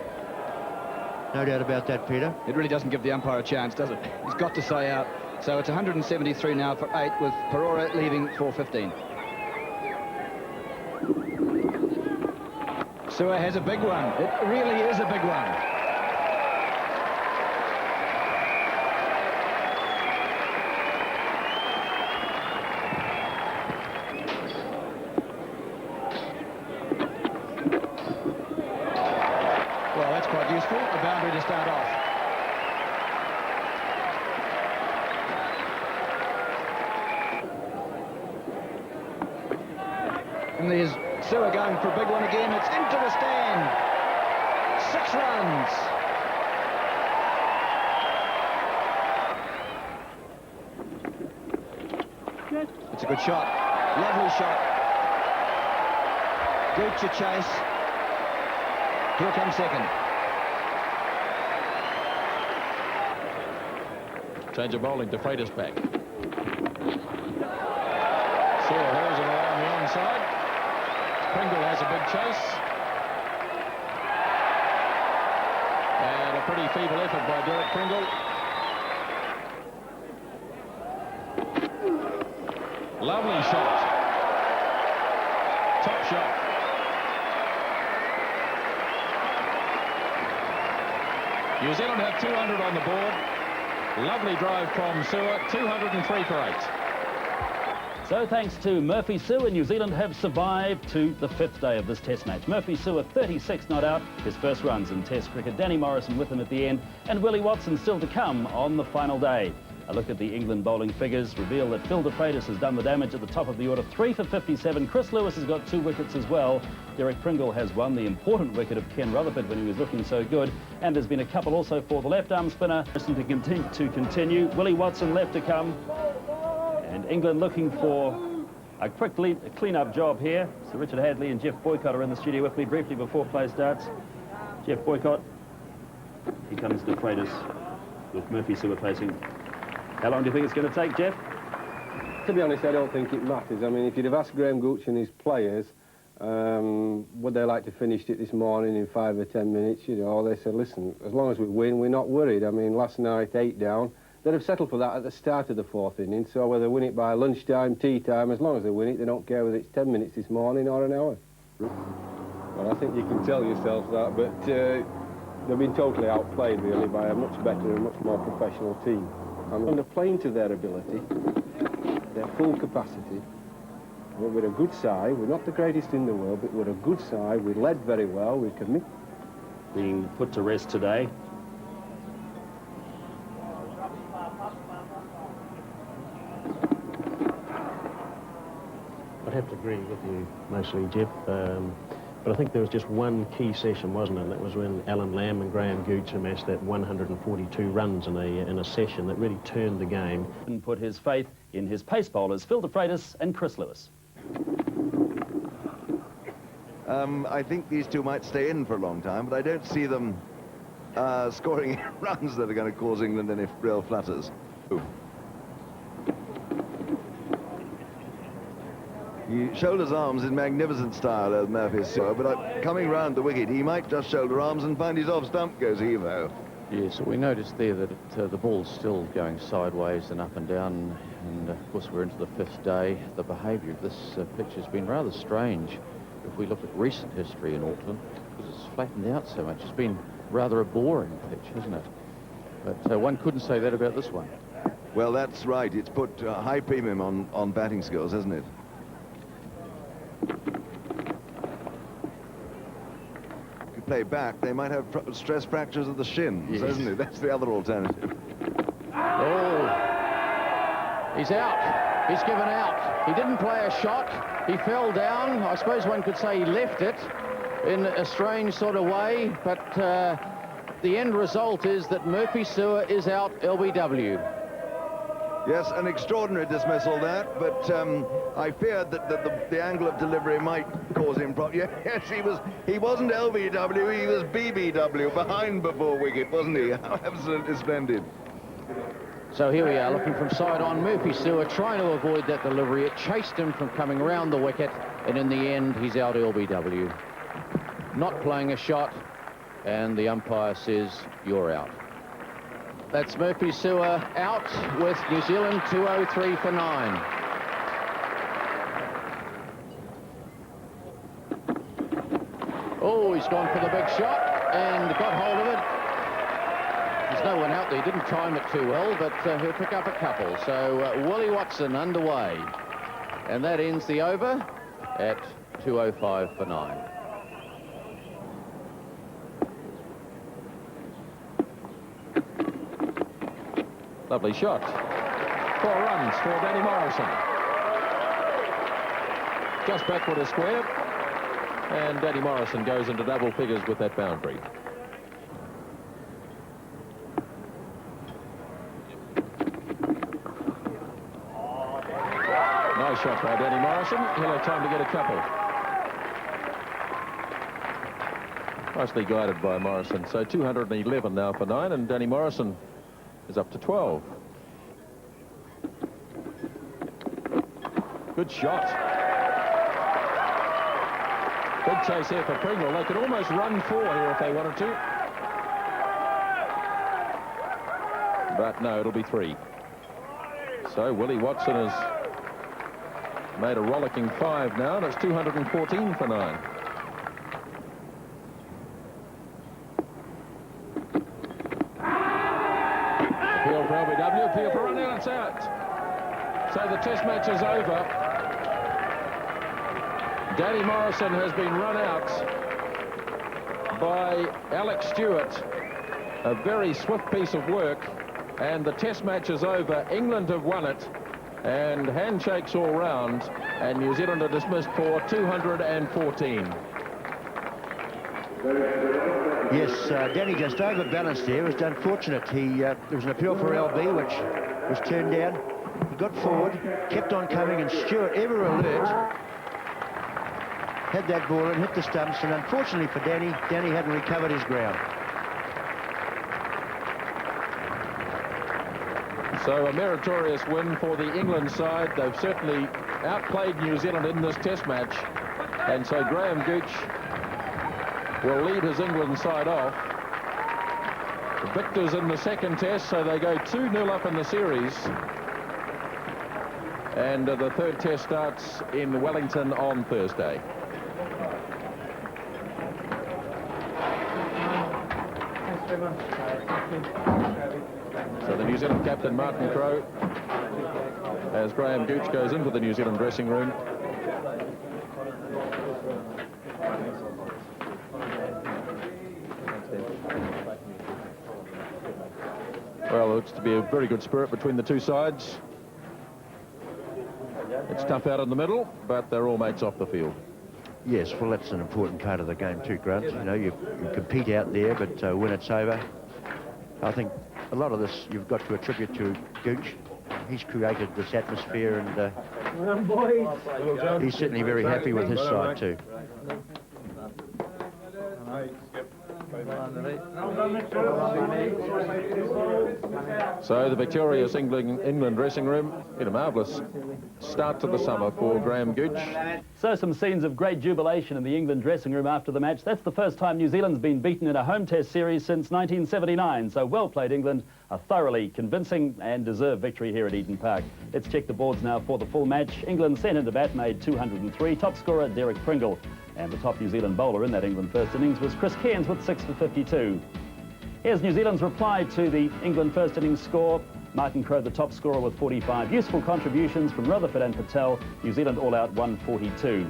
No doubt about that, Peter. It really doesn't give the umpire a chance, does it? He's got to say out. So it's 173 now for 8, with Perore leaving for 15. Su'a has a big one. It really is a big one. Well, that's quite useful. A boundary to start off. And there's Su'a going for a big one again. It's into the stand. 6 runs. It's a good shot. Lovely shot. Gooch a chase. Here comes second. Change of bowling, de Freitas back. Su'a hurls it around the onside. Pringle has a big chase. And a pretty feeble effort by Derek Pringle. Lovely shot. Top shot. New Zealand have 200 on the board. Lovely drive from Su'a, 203 for 8. So thanks to Murphy Su'a, New Zealand have survived to the 5th day of this Test match. Murphy Su'a, 36 not out, his first runs in Test cricket. Danny Morrison with him at the end, and Willie Watson still to come on the final day. A look at the England bowling figures reveal that Phil de Freitas has done the damage at the top of the order. 3 for 57. Chris Lewis has got 2 wickets as well. Derek Pringle has won the important wicket of Ken Rutherford when he was looking so good. And there's been a couple also for the left-arm spinner. To continue. Willie Watson left to come. And England looking for a quick clean-up job here. Sir Richard Hadley and Jeff Boycott are in the studio with me briefly before play starts. Jeff Boycott. Here comes de Freitas with Murphy Sewer facing. How long do you think it's going to take, Jeff? To be honest, I don't think it matters. I mean, if you'd have asked Graham Gooch and his players, would they like to finish it this morning in 5 or 10 minutes, you know, they said, listen, as long as we win, we're not worried. I mean, last night, 8 down. They'd have settled for that at the start of the 4th inning, so whether they win it by lunchtime, tea time, as long as they win it, they don't care whether it's 10 minutes this morning or an hour. Well, I think you can tell yourself that, but they've been totally outplayed, really, by a much better and much more professional team. I mean, they're playing to their ability, their full capacity. We're a good side. We're not the greatest in the world, but we're a good side. We led very well. We commit. Being put to rest today. I'd have to agree with you mostly, Jeff. But I think there was just one key session, wasn't it? And that was when Alan Lamb and Graham Gooch amassed that 142 runs in a session that really turned the game. And put his faith in his pace bowlers, Phil de Freitas and Chris Lewis. I think these two might stay in for a long time, but I don't see them scoring runs that are going to cause England any real flutters. Ooh. He shoulders arms in magnificent style as Murphy Sewer, but coming round the wicket, he might just shoulder arms and find his off stump goes Evo. Yes, we noticed there that the ball's still going sideways and up and down, and of course we're into the 5th day. The behaviour of this pitch has been rather strange if we look at recent history in Auckland, because it's flattened out so much. It's been rather a boring pitch, hasn't it? But one couldn't say that about this one. Well, that's right. It's put high premium on batting skills, hasn't it? If you play back, they might have stress fractures of the shins, yes. Hasn't it? That's the other alternative. Oh, he's out. He's given out. He didn't play a shot. He fell down. I suppose one could say he left it in a strange sort of way, but the end result is that Murphy Sewer is out, LBW. Yes, an extraordinary dismissal that, but I feared that the angle of delivery might cause him problems. Yes, he wasn't LBW, he was BBW, behind before wicket, wasn't he? Absolutely splendid. So here we are, looking from side on. Murphy Sewer trying to avoid that delivery. It chased him from coming round the wicket, and in the end, he's out LBW. Not playing a shot, and the umpire says, you're out. That's Murphy Sewer out with New Zealand 203 for 9. Oh, he's gone for the big shot and got hold of it. There's no one out there. He didn't time it too well, but he'll pick up a couple. So Willie Watson underway. And that ends the over at 205 for 9. Lovely shot. 4 runs for Danny Morrison. Just backward a square. And Danny Morrison goes into double figures with that boundary. Nice shot by Danny Morrison. He'll have time to get a couple. Nicely guided by Morrison. So 211 now for 9, and Danny Morrison is up to 12. Good shot. Big chase here for Pringle. They could almost run 4 here if they wanted to. But no, it'll be 3. So Willie Watson has made a rollicking 5 now, and it's 214 for 9. Appeal for LBW, appeal for run out, it's out. So the test match is over. Danny Morrison has been run out by Alex Stewart. A very swift piece of work. and the test match is over. England have won it, and handshakes all round, and New Zealand are dismissed for 214. Yes, Danny just overbalanced there. It was unfortunate. There was an appeal for LB, which was turned down. He got forward, kept on coming, and Stewart, ever alert, had that ball and hit the stumps, and unfortunately for Danny hadn't recovered his ground. So a meritorious win for the England side. They've certainly outplayed New Zealand in this test match, and so Graham Gooch will lead his England side off. The victors in the second test, so they go 2-0 up in the series. And the third test starts in Wellington on Thursday. So the New Zealand captain, Martin Crowe, as Graham Gooch goes into the New Zealand dressing room. Well, it looks to be a very good spirit between the two sides. It's tough out in the middle, but they're all mates off the field. Yes, well, that's an important part of the game too, Grant. You know, you compete out there, but when it's over, I think a lot of this you've got to attribute to Gooch. He's created this atmosphere, and he's certainly very happy with his side too. So the victorious England dressing room in a marvellous start to the summer for Graham Gooch. So some scenes of great jubilation in the England dressing room after the match. That's the first time New Zealand's been beaten in a home test series since 1979. So well played, England. A thoroughly convincing and deserved victory here at Eden Park. Let's check the boards now for the full match. England centre to bat made 203. Top scorer Derek Pringle. And the top New Zealand bowler in that England first innings was Chris Cairns with 6 for 52. Here's New Zealand's reply to the England first innings score. Martin Crowe, the top scorer, with 45. Useful contributions from Rutherford and Patel. New Zealand all out 142.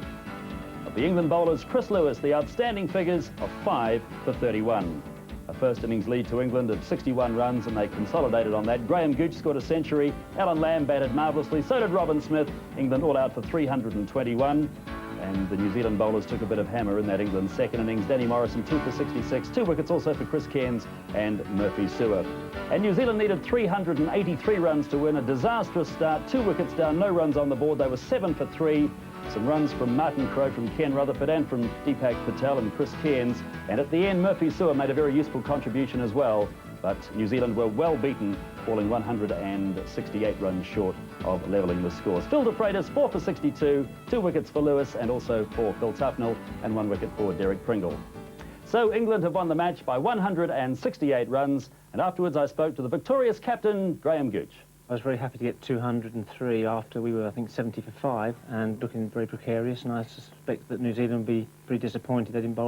Of the England bowlers, Chris Lewis, the outstanding figures of 5 for 31. A first innings lead to England of 61 runs, and they consolidated on that. Graham Gooch scored a century. Alan Lamb batted marvellously. So did Robin Smith. England all out for 321. And the New Zealand bowlers took a bit of hammer in that England second innings. Danny Morrison, 2 for 66. 2 wickets also for Chris Cairns and Murphy Sewer. And New Zealand needed 383 runs to win. A disastrous start. 2 wickets down, no runs on the board. They were 7 for 3. Some runs from Martin Crowe, from Ken Rutherford, and from Deepak Patel and Chris Cairns. And at the end, Murphy Sewer made a very useful contribution as well. But New Zealand were well beaten, falling 168 runs short of levelling the scores. Phil de Freitas, 4 for 62, 2 wickets for Lewis, and also for Phil Tufnell, and 1 wicket for Derek Pringle. So England have won the match by 168 runs, and afterwards I spoke to the victorious captain, Graham Gooch. I was very happy to get 203 after we were, I think, 70 for 5, and looking very precarious, and I suspect that New Zealand will be pretty disappointed they didn't bowl